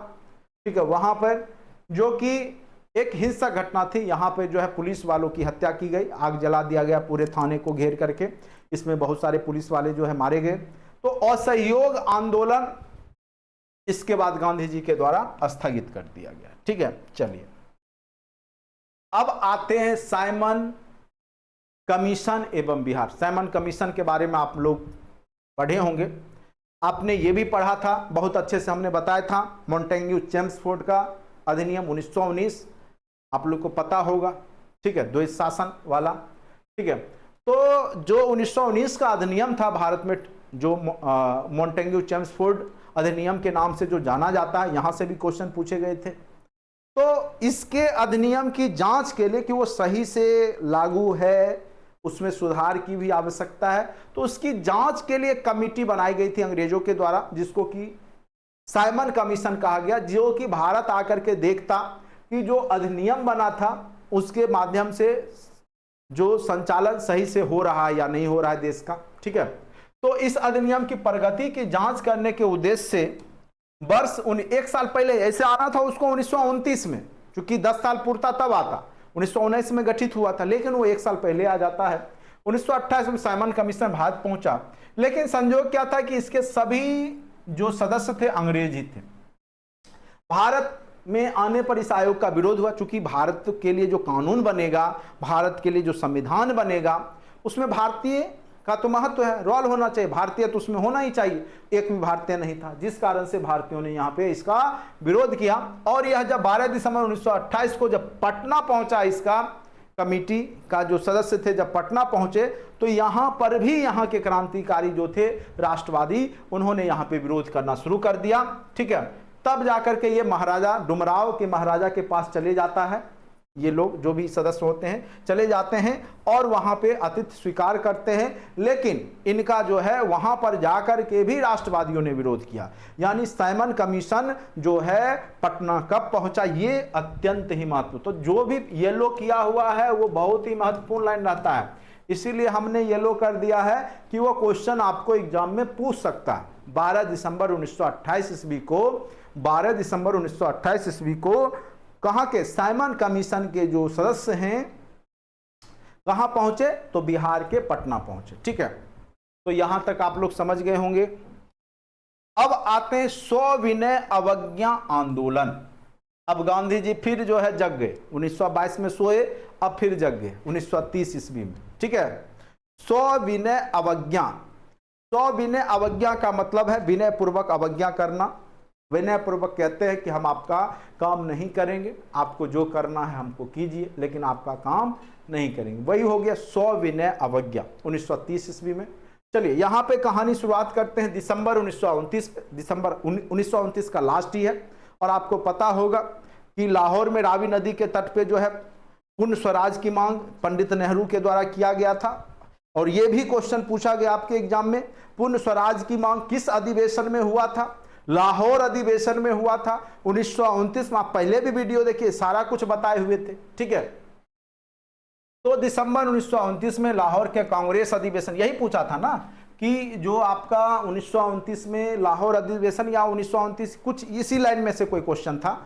ठीक है। वहां पर जो कि एक हिंसक घटना थी, यहां पे जो है पुलिस वालों की हत्या की गई, आग जला दिया गया पूरे थाने को घेर करके, इसमें बहुत सारे पुलिस वाले जो है मारे गए। तो असहयोग आंदोलन इसके बाद गांधी जी के द्वारा स्थगित कर दिया गया, ठीक है। चलिए अब आते हैं साइमन कमीशन एवं बिहार। साइमन कमीशन के बारे में आप लोग पढ़े होंगे, आपने ये भी पढ़ा था, बहुत अच्छे से हमने बताया था। मॉन्टेग्यू चेम्सफोर्ड का अधिनियम 1919 आप लोग को पता होगा, ठीक है, द्वैध शासन वाला, ठीक है। तो जो 1919 का अधिनियम था भारत में, जो मॉन्टेग्यू चेम्सफोर्ड अधिनियम के नाम से जो जाना जाता है, यहां से भी क्वेश्चन पूछे गए थे। तो इसके अधिनियम की जांच के लिए कि वो सही से लागू है, उसमें सुधार की भी आवश्यकता है, तो उसकी जांच के लिए कमेटी बनाई गई थी अंग्रेजों के द्वारा, जिसको कि साइमन कमीशन कहा गया, जो कि भारत आकर के देखता कि जो अधिनियम बना था उसके माध्यम से जो संचालन सही से हो रहा है या नहीं हो रहा है देश का, ठीक है। तो इस अधिनियम की प्रगति की जांच करने के उद्देश्य से वर्ष 1 साल पहले ऐसे आना था उसको 1929 में, क्योंकि 10 साल पूर्ता तब आता, 1919 में गठित हुआ था, लेकिन वो 1 साल पहले आ जाता है। 1928 में साइमन कमीशन भारत पहुंचा, लेकिन संयोग क्या था कि इसके सभी जो सदस्य थे अंग्रेज ही थे। भारत में आने पर इस आयोग का विरोध हुआ, चूंकि भारत के लिए जो कानून बनेगा, भारत के लिए जो संविधान बनेगा, उसमें भारतीय का तो महत्व है, रोल होना चाहिए, भारतीय तो उसमें होना ही चाहिए। एक भी भारतीय नहीं था, जिस कारण से भारतीयों ने यहाँ पे इसका विरोध किया। और यह जब 12 दिसंबर 1928 को जब पटना पहुंचा, इसका कमेटी का जो सदस्य थे जब पटना पहुंचे, तो यहाँ पर भी यहाँ के क्रांतिकारी जो थे राष्ट्रवादी, उन्होंने यहाँ पे विरोध करना शुरू कर दिया, ठीक है। तब जाकर के ये महाराजा डुमराव के महाराजा के पास चले जाता है, ये लोग जो भी सदस्य होते हैं चले जाते हैं और वहां पे आतिथ्य स्वीकार करते हैं, लेकिन इनका जो है वहां पर जाकर के भी राष्ट्रवादियों ने विरोध किया। यानी साइमन कमीशन जो है पटना कब पहुंचा, ये अत्यंत ही महत्व, तो जो भी येलो किया हुआ है वो बहुत ही महत्वपूर्ण लाइन रहता है, इसीलिए हमने येलो कर दिया है कि वो क्वेश्चन आपको एग्जाम में पूछ सकता है। 12 दिसंबर 1928 ईस्वी को, 12 दिसंबर 1928 ईस्वी को कहां के साइमन कमीशन के जो सदस्य हैं कहां पहुंचे, तो बिहार के पटना पहुंचे, ठीक है। तो यहां तक आप लोग समझ गए होंगे। अब आते हैं सविनय अवज्ञा आंदोलन। अब गांधी जी फिर जो है जग गए, 1922 में सोए, अब फिर जग गए 1930 ईस्वी में, ठीक है। सविनय अवज्ञा, सविनय अवज्ञा का मतलब है विनय पूर्वक अवज्ञा करना। विनय पूर्वक कहते हैं कि हम आपका काम नहीं करेंगे, आपको जो करना है हमको कीजिए, लेकिन आपका काम नहीं करेंगे, वही हो गया सविनय अवज्ञा 1930 ईस्वी में। चलिए यहाँ पे कहानी शुरुआत करते हैं दिसंबर 1929 पे। दिसंबर 1929 का लास्ट ही है, और आपको पता होगा कि लाहौर में रावी नदी के तट पे जो है पूर्ण स्वराज की मांग पंडित नेहरू के द्वारा किया गया था। और ये भी क्वेश्चन पूछा गया आपके एग्जाम में, पूर्ण स्वराज की मांग किस अधिवेशन में हुआ था? लाहौर अधिवेशन में हुआ था 1929 में। आप पहले भी वीडियो देखिए, सारा कुछ बताए हुए थे, ठीक है। तो दिसंबर 1929 में लाहौर के कांग्रेस अधिवेशन, यही पूछा था ना कि जो आपका 1929 में लाहौर अधिवेशन या 1929 कुछ इसी लाइन में से कोई क्वेश्चन था,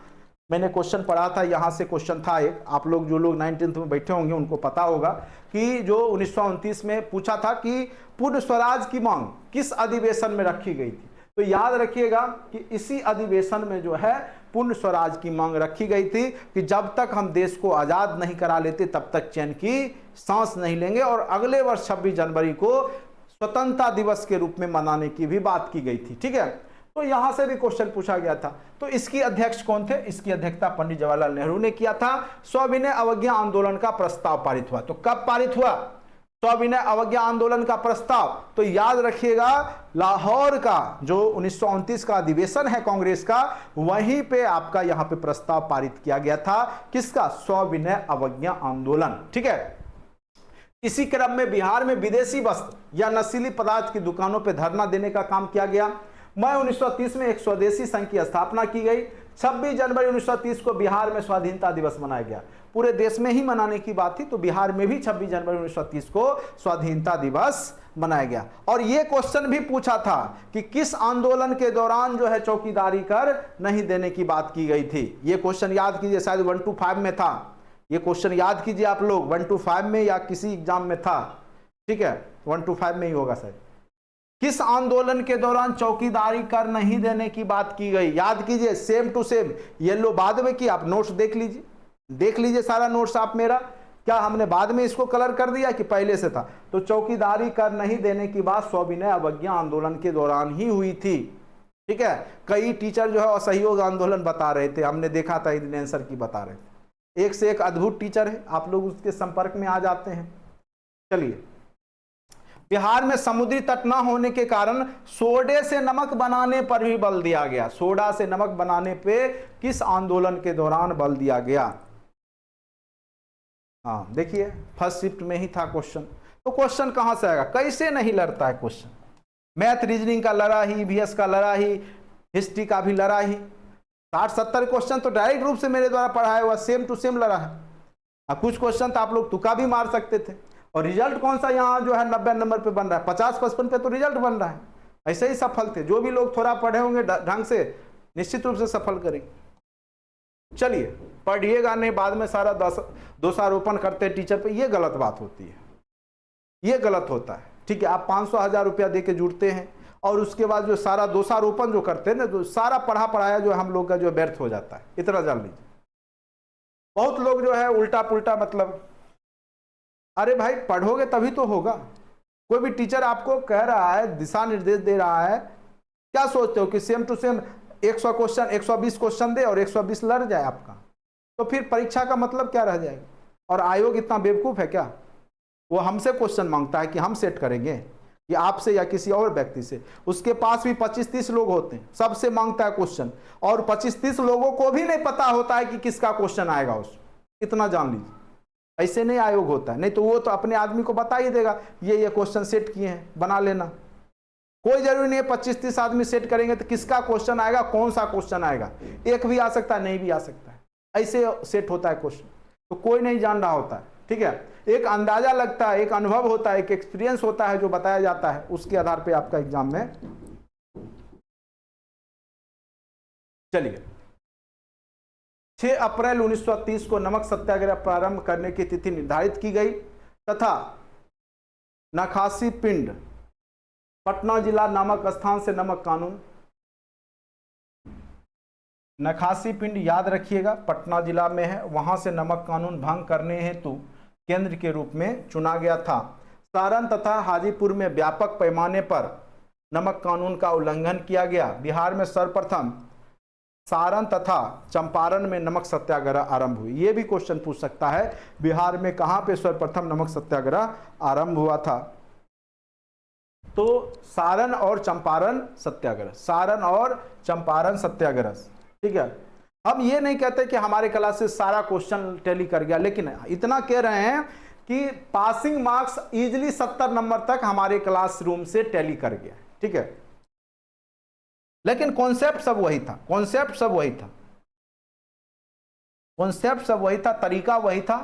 मैंने क्वेश्चन पढ़ा था, यहाँ से क्वेश्चन था एक, आप लोग जो लोग 19th में बैठे होंगे उनको पता होगा कि जो 1929 में पूछा था कि पूर्ण स्वराज की मांग किस अधिवेशन में रखी गई थी। तो याद रखिएगा कि इसी अधिवेशन में जो है पूर्ण स्वराज की मांग रखी गई थी कि जब तक हम देश को आजाद नहीं करा लेते तब तक चैन की सांस नहीं लेंगे, और अगले वर्ष 26 जनवरी को स्वतंत्रता दिवस के रूप में मनाने की भी बात की गई थी, ठीक है। तो यहां से भी क्वेश्चन पूछा गया था। तो इसकी अध्यक्ष कौन थे? इसकी अध्यक्षता पंडित जवाहरलाल नेहरू ने किया था। सविनय अवज्ञा आंदोलन का प्रस्ताव पारित हुआ, तो कब पारित हुआ? सविनय अवज्ञा आंदोलन का प्रस्ताव, तो याद रखिएगा लाहौर का जो 1929 का अधिवेशन है कांग्रेस का, वहीं पे आपका यहां पे प्रस्ताव पारित किया गया था। किसका? सविनय अवज्ञा आंदोलन। ठीक है। इसी क्रम में बिहार में विदेशी वस्त्र या नशीली पदार्थ की दुकानों पर धरना देने का काम किया गया। मई 1930 में एक स्वदेशी संघ की स्थापना की गई। 26 जनवरी 1930 को बिहार में स्वाधीनता दिवस मनाया गया। पूरे देश में ही मनाने की बात थी, तो बिहार में भी 26 जनवरी 1930 को स्वाधीनता दिवस मनाया गया। और यह क्वेश्चन भी पूछा था कि किस आंदोलन के दौरान जो है चौकीदारी कर नहीं देने की बात की गई थी। यह क्वेश्चन याद कीजिए, शायद 1 to 5 में था। यह क्वेश्चन याद कीजिए आप लोग, 1 to 5 में या किसी एग्जाम में था। ठीक है, 1 to 5 में ही होगा शायद। किस आंदोलन के दौरान चौकीदारी कर नहीं देने की बात की गई? याद कीजिए, सेम टू सेम। येलो बाद में की, आप नोट्स देख लीजिए, देख लीजिए सारा नोट्स आप मेरा। क्या हमने बाद में इसको कलर कर दिया कि पहले से था? तो चौकीदारी कर नहीं देने की बात सविनय अवज्ञा आंदोलन के दौरान ही हुई थी। ठीक है। कई टीचर जो है असहयोग आंदोलन बता रहे थे, हमने देखा था इंडियन आंसर की बता रहे थे। एक से एक अद्भुत टीचर है, आप लोग उसके संपर्क में आ जाते हैं। चलिए, बिहार में समुद्री तट न होने के कारण सोडे से नमक बनाने पर भी बल दिया गया। सोडा से नमक बनाने पे किस आंदोलन के दौरान बल दिया गया? हाँ देखिए, फर्स्ट शिफ्ट में ही था क्वेश्चन। तो क्वेश्चन कहां से आएगा? कैसे नहीं लड़ता है क्वेश्चन? मैथ रीजनिंग का लड़ा ही, ईवीएस का लड़ा ही, हिस्ट्री का भी लड़ा ही। 60-70 क्वेश्चन तो डायरेक्ट रूप से मेरे द्वारा पढ़ाया हुआ सेम टू सेम लड़ा है। कुछ क्वेश्चन तो आप लोग तुक्का भी मार सकते थे। और रिजल्ट कौन सा यहाँ जो है 90 नंबर पे बन रहा है, 50-55 पे तो रिजल्ट बन रहा है। ऐसे ही सफल थे। जो भी लोग थोड़ा पढ़े होंगे ढंग से, निश्चित रूप से सफल करेंगे। चलिए, पढ़िएगा नहीं, बाद में सारा दोषारोपण करते हैं टीचर पे, ये गलत बात होती है, ये गलत होता है। ठीक है, आप 500-1000 रुपया दे के जुड़ते हैं और उसके बाद जो सारा दोषारोपण जो करते हैं ना, तो सारा पढ़ाया जो हम लोग का जो व्यर्थ हो जाता है। इतना जान लीजिए। बहुत लोग जो है उल्टा पुल्टा, मतलब अरे भाई पढ़ोगे तभी तो होगा। कोई भी टीचर आपको कह रहा है, दिशा निर्देश दे रहा है, क्या सोचते हो कि same to same 100 question 120 question दे और 120 लड़ जाए आपका? तो फिर परीक्षा का मतलब क्या रह जाएगा? और आयोग इतना बेवकूफ है क्या? वो हमसे क्वेश्चन मांगता है कि हम सेट करेंगे, कि आपसे या किसी और व्यक्ति से। उसके पास भी 25-30 लोग होते हैं, सबसे मांगता है क्वेश्चन, और 25-30 लोगों को भी नहीं पता होता है कि किसका क्वेश्चन आएगा उसको। इतना जान लीजिए। ऐसे नहीं आयोग होता है, नहीं तो वो तो अपने आदमी को बता ही देगा, ये क्वेश्चन सेट किए हैं, बना लेना। कोई जरूरी नहीं है 25-30 आदमी सेट करेंगे तो किसका क्वेश्चन आएगा, कौन सा क्वेश्चन आएगा। एक भी आ सकता है, नहीं भी आ सकता है, ऐसे सेट होता है क्वेश्चन। तो कोई नहीं जान रहा होता है। ठीक है, एक अंदाजा लगता है, एक अनुभव होता है, एक एक्सपीरियंस होता है जो बताया जाता है, उसके आधार पर आपका एग्जाम में। चलिए, 6 अप्रैल 1930 को नमक सत्याग्रह प्रारंभ करने की तिथि निर्धारित की गई तथा नखासी पिंड पटना जिला नामक स्थान से नमक कानून, नखासी पिंड याद रखिएगा पटना जिला में है, वहां से नमक कानून भंग करने हेतु केंद्र के रूप में चुना गया था। सारण तथा हाजीपुर में व्यापक पैमाने पर नमक कानून का उल्लंघन किया गया। बिहार में सर्वप्रथम सारण तथा चंपारण में नमक सत्याग्रह आरंभ हुई। ये भी क्वेश्चन पूछ सकता है, बिहार में कहां पे सर्वप्रथम नमक सत्याग्रह आरंभ हुआ था? तो सारण और चंपारण सत्याग्रह, सारण और चंपारण सत्याग्रह। ठीक है, हम ये नहीं कहते कि हमारे क्लास से सारा क्वेश्चन टैली कर गया, लेकिन इतना कह रहे हैं कि पासिंग मार्क्स इजिली 70 नंबर तक हमारे क्लासरूम से टैली कर गया। ठीक है, लेकिन कॉन्सेप्ट सब वही था, कॉन्सेप्ट सब वही था, कॉन्सेप्ट सब वही था, तरीका वही था।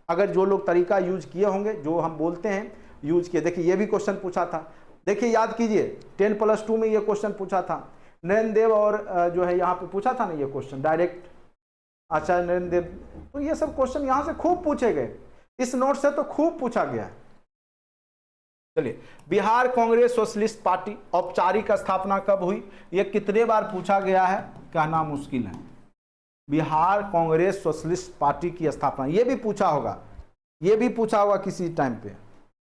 अगर जो लोग तरीका यूज किए होंगे, जो हम बोलते हैं यूज किए। देखिए, ये भी क्वेश्चन पूछा था, देखिए याद कीजिए, 10+2 में ये क्वेश्चन पूछा था। नरेंद्र देव और जो है यहाँ पे पूछा था ना ये क्वेश्चन डायरेक्ट, आचार्य नरेंद्र देव। तो ये सब क्वेश्चन यहाँ से खूब पूछे गए, इस नोट से तो खूब पूछा गया है। चलिए, बिहार कांग्रेस सोशलिस्ट पार्टी औपचारिक स्थापना कब हुई? ये कितने बार पूछा गया है, कहना मुश्किल है। बिहार कांग्रेस सोशलिस्ट पार्टी की स्थापना, ये भी पूछा होगा, ये भी पूछा होगा किसी टाइम पे,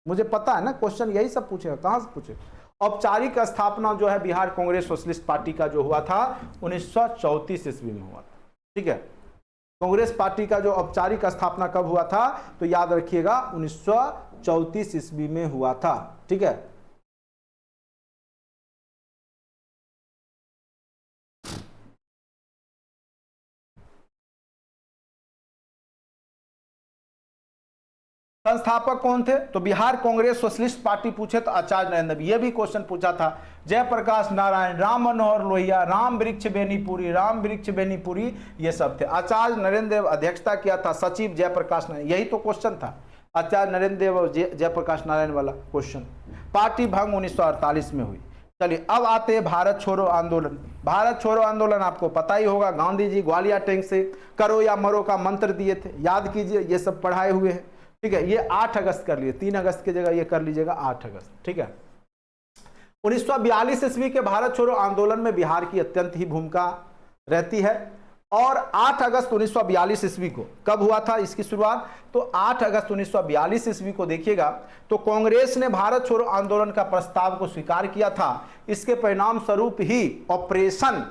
मुझे पता है ना। क्वेश्चन यही सब पूछेगा, कहां से पूछे? औपचारिक स्थापना जो है बिहार कांग्रेस सोशलिस्ट पार्टी का जो हुआ था 1934 ईस्वी में हुआ था। ठीक है, कांग्रेस पार्टी का जो औपचारिक स्थापना कब हुआ था? तो याद रखिएगा 1934 ईस्वी में हुआ था। ठीक है, संस्थापक कौन थे? तो बिहार कांग्रेस सोशलिस्ट पार्टी पूछे तो आचार्य नरेंद्र। ये भी क्वेश्चन पूछा था। जयप्रकाश नारायण, राम मनोहर लोहिया, राम वृक्ष बेनीपुरी, राम वृक्ष बेनीपुरी, ये सब थे। आचार्य नरेंद्र देव अध्यक्षता किया था, सचिव जयप्रकाश नारायण। यही तो क्वेश्चन था, आचार्य नरेंद्र देव और जयप्रकाश नारायण वाला क्वेश्चन। पार्टी भंग 1948 में हुई। चलिए अब आते हैं भारत छोड़ो आंदोलन। भारत छोड़ो आंदोलन आपको पता ही होगा, गांधी जी ग्वालियर टैंक से करो या मरो का मंत्र दिए थे, याद कीजिए, ये सब पढ़ाए हुए हैं। ठीक है, ये 8 अगस्त कर लिए, 3 अगस्त की जगह ये कर लीजिएगा 8 अगस्त। ठीक है, 1942 ईस्वी के भारत छोड़ो आंदोलन में बिहार की अत्यंत ही भूमिका रहती है। और 8 अगस्त 1942 ईस्वी को कब हुआ था इसकी शुरुआत? तो 8 अगस्त 1942 ईस्वी को देखिएगा तो कांग्रेस ने भारत छोड़ो आंदोलन का प्रस्ताव को स्वीकार किया था। इसके परिणाम स्वरूप ही ऑपरेशन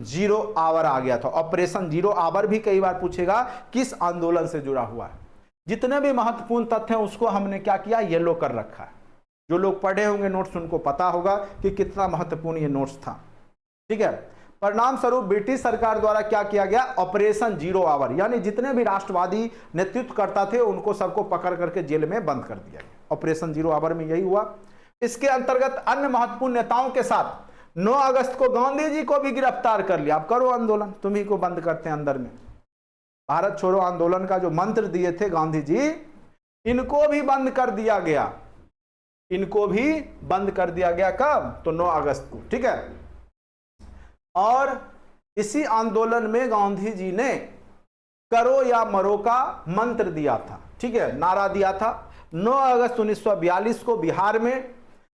जीरो आवर आ गया था। ऑपरेशन जीरो आवर भी कई बार पूछेगा किस आंदोलन से जुड़ा हुआ है। जितने भी महत्वपूर्ण तथ्य हैं उसको हमने क्या किया, येलो कर रखा है। जो लोग पढ़े होंगे नोट्स उनको पता होगा कि कितना महत्वपूर्ण ये नोट्स था। ठीक है, परिणाम स्वरूप ब्रिटिश सरकार द्वारा क्या किया गया, ऑपरेशन जीरो आवर, यानी जितने भी राष्ट्रवादी नेतृत्व करता थे उनको सबको पकड़ करके जेल में बंद कर दिया गया। ऑपरेशन जीरो आवर में यही हुआ। इसके अंतर्गत अन्य महत्वपूर्ण नेताओं के साथ 9 अगस्त को गांधी जी को भी गिरफ्तार कर लिया। अब करो आंदोलन, तुम्ही को बंद करते हैं अंदर में। भारत छोड़ो आंदोलन का जो मंत्र दिए थे गांधी जी, इनको भी बंद कर दिया गया। इनको भी बंद कर दिया गया कब? तो 9 अगस्त को। ठीक है, और इसी आंदोलन में गांधी जी ने करो या मरो का मंत्र दिया था। ठीक है, नारा दिया था। 9 अगस्त 1942 को बिहार में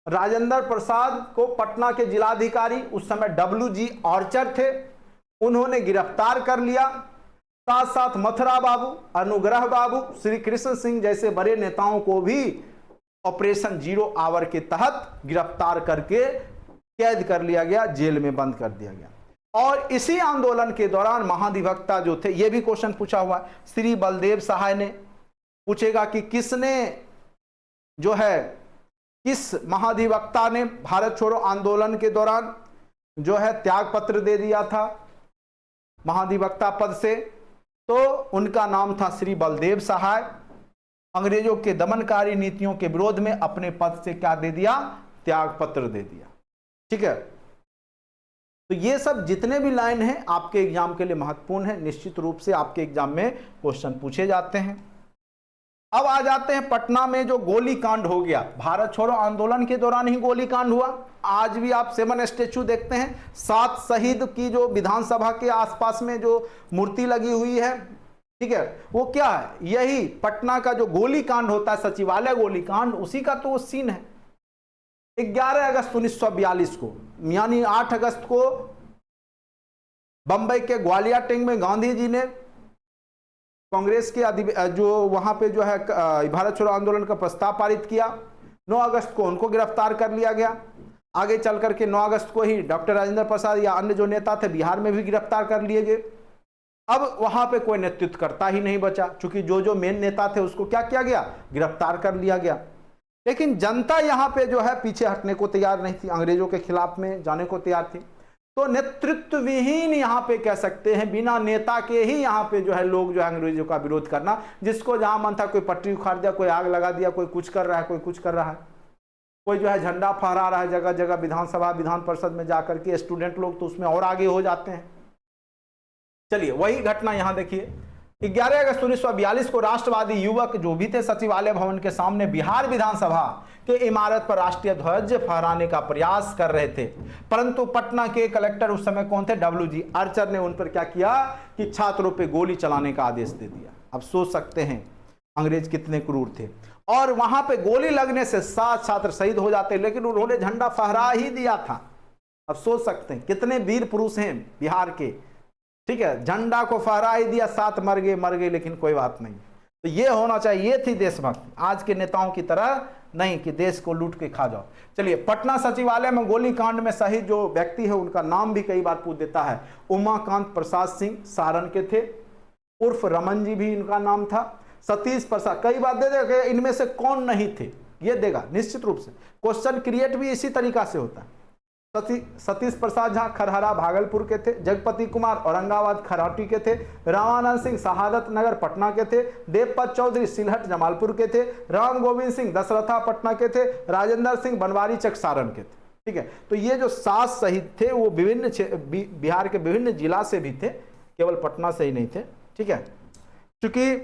राजेंद्र प्रसाद को पटना के जिलाधिकारी, उस समय WG आर्चर थे, उन्होंने गिरफ्तार कर लिया। साथ साथ मथुरा बाबू, अनुग्रह बाबू, श्री कृष्ण सिंह जैसे बड़े नेताओं को भी ऑपरेशन जीरो आवर के तहत गिरफ्तार करके कैद कर लिया गया, जेल में बंद कर दिया गया। और इसी आंदोलन के दौरान महाधिवक्ता जो थे, ये भी क्वेश्चन पूछा हुआ, श्री बलदेव सहाय ने, पूछेगा कि किसने जो है, किस महाधिवक्ता ने भारत छोड़ो आंदोलन के दौरान जो है त्याग पत्र दे दिया था महाधिवक्ता पद से? तो उनका नाम था श्री बलदेव सहाय। अंग्रेजों के दमनकारी नीतियों के विरोध में अपने पद से क्या दे दिया, त्याग पत्र दे दिया। ठीक है, तो ये सब जितने भी लाइन हैं आपके एग्जाम के लिए महत्वपूर्ण है, निश्चित रूप से आपके एग्जाम में क्वेश्चन पूछे जाते हैं। अब आ जाते हैं पटना में जो गोली कांड हो गया, भारत छोड़ो आंदोलन के दौरान ही गोली कांड हुआ। आज भी आप 7 स्टैचू देखते हैं, 7 शहीद की जो विधानसभा के आसपास में जो मूर्ति लगी हुई है, ठीक है, वो क्या है, यही पटना का जो गोली कांड होता है, सचिवालय गोली कांड, उसी का तो वो सीन है। 11 अगस्त 1942 को, यानी 8 अगस्त को बंबई के ग्वालियर टैंक में गांधी जी ने कांग्रेस के जो वहां पे जो है भारत छोड़ो आंदोलन का प्रस्ताव पारित किया। 9 अगस्त को उनको गिरफ्तार कर लिया गया। आगे चल करके 9 अगस्त को ही डॉक्टर राजेंद्र प्रसाद या अन्य जो नेता थे बिहार में भी गिरफ्तार कर लिए गए। अब वहां पे कोई नेतृत्व करता ही नहीं बचा, क्योंकि जो मेन नेता थे उसको क्या किया गया, गिरफ्तार कर लिया गया। लेकिन जनता यहाँ पे जो है पीछे हटने को तैयार नहीं थी, अंग्रेजों के खिलाफ में जाने को तैयार थी। तो नेतृत्व विहीन यहाँ पे कह सकते हैं, बिना नेता के ही यहाँ पे जो है लोग जो है अंग्रेजों का विरोध करना, जिसको जहां मन था कोई पटरी उखाड़ दिया, कोई आग लगा दिया, कोई कुछ कर रहा है, कोई कुछ कर रहा है, कोई जो है झंडा फहरा रहा है जगह जगह विधानसभा विधान परिषद में जाकर के। स्टूडेंट लोग तो उसमें और आगे हो जाते हैं। चलिए वही घटना यहाँ देखिए, 11 अगस्त 1942 को राष्ट्रवादी युवक जो भी थे सचिवालय भवन के सामने बिहार विधानसभा के इमारत पर राष्ट्रीय ध्वज फहराने का प्रयास कर रहे थे, परंतु पटना के कलेक्टर उस समय कौन थे, WG आर्चर ने उन पर क्या किया कि छात्रों पे गोली चलाने का आदेश दे दिया। अब सोच सकते हैं अंग्रेज कितने क्रूर थे, और वहां पे गोली लगने से 7 छात्र शहीद हो जाते, लेकिन उन्होंने झंडा फहरा ही दिया था। अब सोच सकते हैं कितने वीर पुरुष हैं बिहार के, ठीक है, झंडा को फहरा ही दिया, 7 मर गए, लेकिन कोई बात नहीं। तो ये होना चाहिए, ये थी देशभक्ति, आज के नेताओं की तरह नहीं कि देश को लूट के खा जाओ। चलिए, पटना सचिवालय में गोली कांड में शहीद जो व्यक्ति है उनका नाम भी कई बार पूछ देता है, उमाकांत प्रसाद सिंह सारण के थे, उर्फ रमन जी भी इनका नाम था। सतीश प्रसाद, कई बात दे देगा इनमें से कौन नहीं थे, ये देगा निश्चित रूप से। क्वेश्चन क्रिएट भी इसी तरीका से होता है। सतीश प्रसाद झा खरहरा भागलपुर के थे, जगपति कुमार औरंगाबाद खराटी के थे, रामानंद सिंह शहादत नगर पटना के थे, देवपत चौधरी सिलहट जमालपुर के थे, राम गोविंद सिंह दशरथा पटना के थे, राजेंद्र सिंह बनवारी चक सारण के थे। ठीक है, तो ये जो 7 शहीद थे वो विभिन्न बिहार के विभिन्न जिला से भी थे, केवल पटना से ही नहीं थे। ठीक है, क्योंकि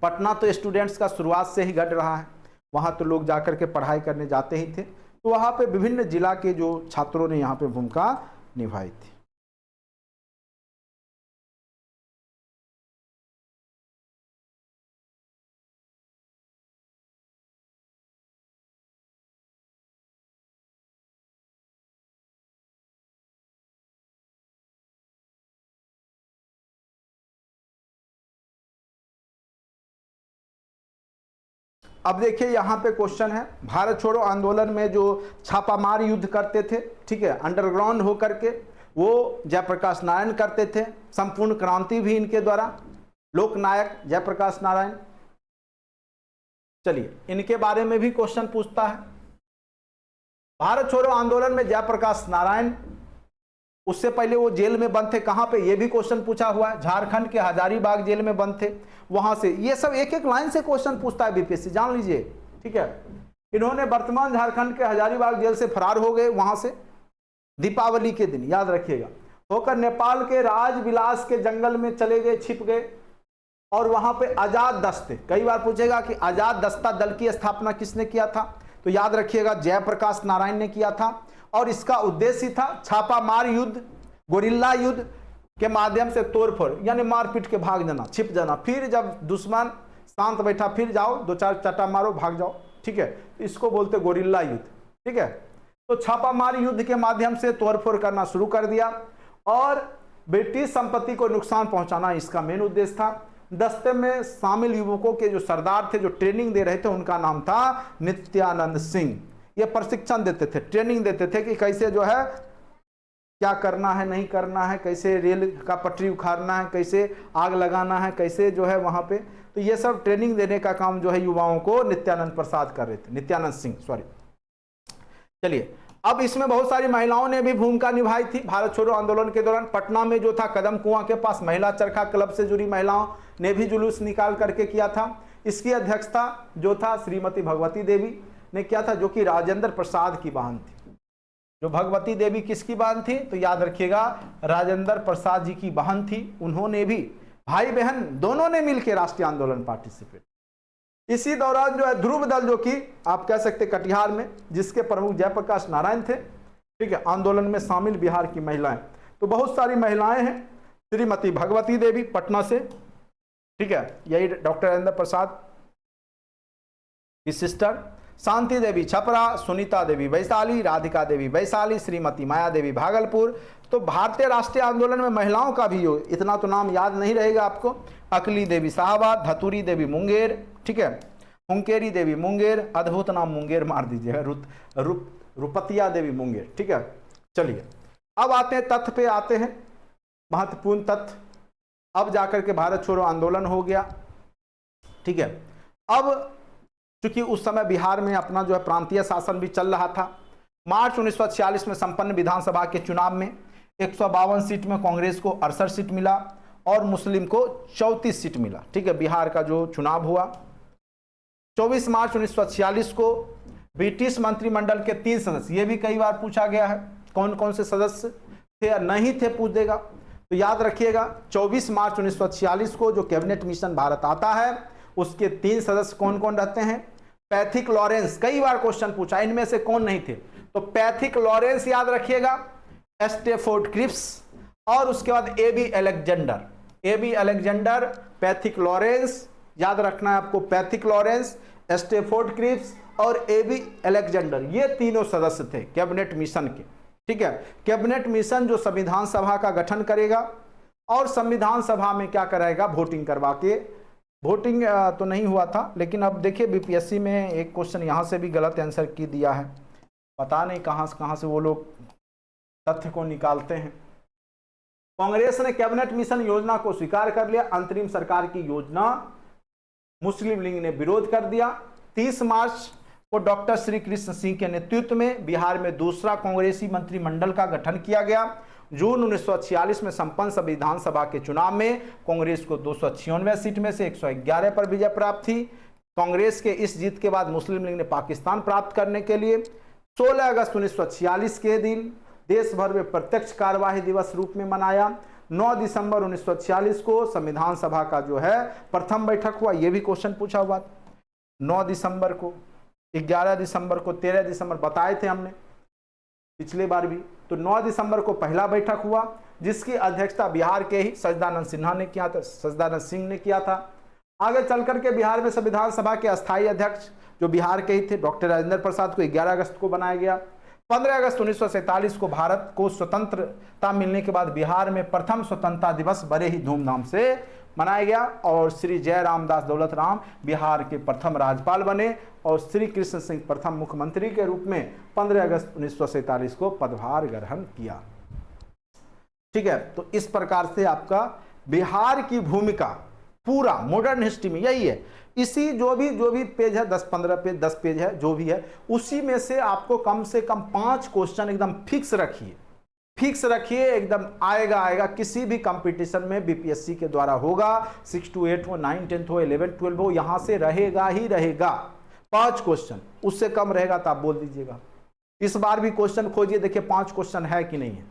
पटना तो स्टूडेंट्स का शुरुआत से ही गढ़ रहा है, वहाँ तो लोग जाकर के पढ़ाई करने जाते ही थे, तो वहाँ पे विभिन्न जिला के जो छात्रों ने यहाँ पे भूमिका निभाई थी। अब देखिए यहाँ पे क्वेश्चन है, भारत छोड़ो आंदोलन में जो छापामार युद्ध करते थे, ठीक है, अंडरग्राउंड होकर के, वो जयप्रकाश नारायण करते थे। संपूर्ण क्रांति भी इनके द्वारा, लोकनायक जयप्रकाश नारायण। चलिए इनके बारे में भी क्वेश्चन पूछता है। भारत छोड़ो आंदोलन में जयप्रकाश नारायण, उससे पहले वो जेल में बंद थे, कहां पे, ये भी क्वेश्चन पूछा हुआ है। झारखंड के हजारीबाग जेल में बंद थे, वहां से। ये सब एक एक लाइन से क्वेश्चन पूछता है बीपीएससी, जान लीजिए। ठीक है, इन्होंने वर्तमान झारखंड के हजारीबाग जेल से फरार हो गए, वहां से दीपावली के दिन, याद रखिएगा, होकर नेपाल के राजविलास के जंगल में चले गए, छिप गए, और वहां पे आजाद दस्ते, कई बार पूछेगा कि आजाद दस्ता दल की स्थापना किसने किया था, तो याद रखिएगा जयप्रकाश नारायण ने किया था। और इसका उद्देश्य था छापामार युद्ध, गोरिल्ला युद्ध के माध्यम से तोड़फोड़, यानी मारपीट के भाग जाना, छिप जाना, फिर जब दुश्मन शांत बैठा फिर जाओ, 2-4 चाटा मारो, भाग जाओ। ठीक है, इसको बोलते गोरिल्ला युद्ध। ठीक है, तो छापामार युद्ध के माध्यम से तोड़फोड़ करना शुरू कर दिया, और ब्रिटिश संपत्ति को नुकसान पहुंचाना इसका मेन उद्देश्य था। दस्ते में शामिल युवकों के जो सरदार थे, जो ट्रेनिंग दे रहे थे, उनका नाम था नित्यानंद सिंह। ये प्रशिक्षण देते थे, ट्रेनिंग देते थे कि कैसे जो है क्या करना है, नहीं करना है, कैसे रेल का पटरी उखाड़ना है, कैसे आग लगाना है, कैसे जो है वहां पे, तो ये सब ट्रेनिंग देने का काम जो है युवाओं को नित्यानंद प्रसाद कर रहे थे, नित्यानंद सिंह, सॉरी। चलिए, अब इसमें बहुत सारी महिलाओं ने भी भूमिका निभाई थी भारत छोड़ो आंदोलन के दौरान। पटना में जो था कदम कुआं के पास महिला चरखा क्लब से जुड़ी महिलाओं ने भी जुलूस निकाल करके किया था। इसकी अध्यक्षता जो था श्रीमती भगवती देवी ने किया था, जो कि राजेंद्र प्रसाद की बहन थी। जो भगवती देवी किसकी बहन थी, तो याद रखिएगा राजेंद्र प्रसाद जी की बहन थी। उन्होंने भी, भाई बहन दोनों ने मिलकर राष्ट्रीय आंदोलन पार्टिसिपेट। इसी दौरान जो है ध्रुव दल, जो कि आप कह सकते कटिहार में, जिसके प्रमुख जयप्रकाश नारायण थे। ठीक है, आंदोलन में शामिल बिहार की महिलाएं, तो बहुत सारी महिलाएं हैं। श्रीमती भगवती देवी पटना से, ठीक है, यही डॉक्टर राजेंद्र प्रसाद की सिस्टर, शांति देवी छपरा, सुनीता देवी वैशाली, राधिका देवी वैशाली, श्रीमती माया देवी भागलपुर। तो भारतीय राष्ट्रीय आंदोलन में महिलाओं का भी हो, इतना तो नाम याद नहीं रहेगा आपको, अकली देवी शाहबाद, धतुरी देवी मुंगेर, ठीक है, हुंकेरी देवी मुंगेर, अद्भुत नाम मुंगेर मार दीजिएगा, रुपतिया देवी मुंगेर। ठीक है, चलिए अब आते हैं तथ्य पे, आते हैं महत्वपूर्ण तथ्य। अब जाकर के भारत छोड़ो आंदोलन हो गया। ठीक है, अब चूंकि उस समय बिहार में अपना जो है प्रांतीय शासन भी चल रहा था। मार्च 1946 में संपन्न विधानसभा के चुनाव में 152 सीट में कांग्रेस को 68 सीट मिला और मुस्लिम को 34 सीट मिला। ठीक है, बिहार का जो चुनाव हुआ 24 मार्च 1946 को ब्रिटिश मंत्रिमंडल के 3 सदस्य, ये भी कई बार पूछा गया है कौन कौन से सदस्य थे या नहीं थे, पूछ देगा, तो याद रखिएगा 24 मार्च 1946 को जो कैबिनेट मिशन भारत आता है, उसके 3 सदस्य कौन कौन रहते हैं। पैथिक लॉरेंस, कई बार क्वेश्चन पूछा, इनमें से कौन नहीं थे, तो पैथिक लॉरेंस याद रखिएगा, स्टेफोर्ड क्रिप्स, और उसके बाद A V Alexander, A V Alexander, Pethick Lawrence, याद रखना है आपको, पैथिक लॉरेंस, स्टेफोर्ड क्रिप्स और एबी अलेक्जेंडर, ये तीनों सदस्य थे कैबिनेट मिशन के। ठीक है, कैबिनेट मिशन जो संविधान सभा का गठन करेगा और संविधान सभा में क्या कराएगा, वोटिंग करवा के, वोटिंग तो नहीं हुआ था, लेकिन अब देखिए बीपीएससी में एक क्वेश्चन यहाँ से भी गलत आंसर की दिया है, पता नहीं कहाँ से वो लोग तथ्य को निकालते हैं। कांग्रेस ने कैबिनेट मिशन योजना को स्वीकार कर लिया, अंतरिम सरकार की योजना मुस्लिम लीग ने विरोध कर दिया। 30 मार्च को डॉक्टर श्री कृष्ण सिंह के नेतृत्व में बिहार में दूसरा कांग्रेसी मंत्रिमंडल का गठन किया गया। जून 1946 में संपन्न संविधान सभा के चुनाव में कांग्रेस को 296 सीट में से 111 पर विजय प्राप्त थी। कांग्रेस के इस जीत के बाद मुस्लिम लीग ने पाकिस्तान प्राप्त करने के लिए 16 अगस्त 1946 के दिन देश भर में प्रत्यक्ष कार्यवाही दिवस रूप में मनाया। 9 दिसंबर 1946 को संविधान सभा का जो है प्रथम बैठक हुआ। यह भी क्वेश्चन पूछा हुआ 9 दिसंबर को, 11 दिसंबर को, 13 दिसंबर बताए थे हमने पिछले बार भी। तो 9 दिसंबर को पहला बैठक हुआ जिसकी अध्यक्षता बिहार के ही सच्चिदानंद सिंह ने किया था। आगे चल करके बिहार में संविधान सभा के अस्थायी अध्यक्ष जो बिहार के ही थे डॉक्टर राजेंद्र प्रसाद को 11 अगस्त को बनाया गया। 15 अगस्त 1947 को भारत को स्वतंत्रता मिलने के बाद बिहार में प्रथम स्वतंत्रता दिवस बड़े ही धूमधाम से मनाया गया और श्री जय रामदास दौलत राम बिहार के प्रथम राज्यपाल बने और श्री कृष्ण सिंह प्रथम मुख्यमंत्री के रूप में 15 अगस्त 1947 को पदभार ग्रहण किया। ठीक है, तो इस प्रकार से आपका बिहार की भूमिका पूरा मॉडर्न हिस्ट्री में यही है। इसी जो भी पेज है 10-15 पेज 10 पेज है जो भी है उसी में से आपको कम से कम 5 क्वेश्चन एकदम फिक्स रखिए एकदम आएगा। किसी भी कंपटीशन में बीपीएससी के द्वारा होगा, 6 to 8 हो, 9 10 हो, 11 12 हो, यहां से रहेगा ही रहेगा 5 क्वेश्चन। उससे कम रहेगा तो आप बोल दीजिएगा। इस बार भी क्वेश्चन खोजिए, देखिए 5 क्वेश्चन है कि नहीं है।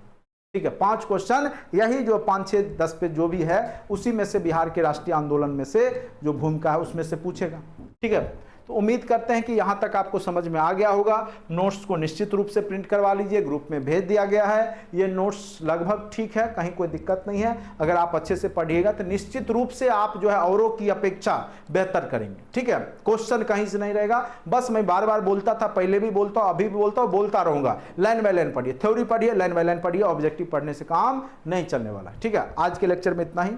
ठीक है, 5 क्वेश्चन यही जो 5 6 10 पे जो भी है उसी में से बिहार के राष्ट्रीय आंदोलन में से जो भूमिका है उसमें से पूछेगा। ठीक है, तो उम्मीद करते हैं कि यहां तक आपको समझ में आ गया होगा। नोट्स को निश्चित रूप से प्रिंट करवा लीजिए, ग्रुप में भेज दिया गया है। ये नोट्स लगभग ठीक है, कहीं कोई दिक्कत नहीं है। अगर आप अच्छे से पढ़िएगा तो निश्चित रूप से आप जो है औरों की अपेक्षा बेहतर करेंगे। ठीक है, क्वेश्चन कहीं से नहीं रहेगा। बस मैं बार बार बोलता था, पहले भी बोलता हूं, अभी भी बोलता हूं, बोलता रहूंगा, लाइन बाय लाइन पढ़िए, थ्योरी पढ़िए, लाइन बाय लाइन पढ़िए। ऑब्जेक्टिव पढ़ने से काम नहीं चलने वाला है। ठीक है, आज के लेक्चर में इतना ही।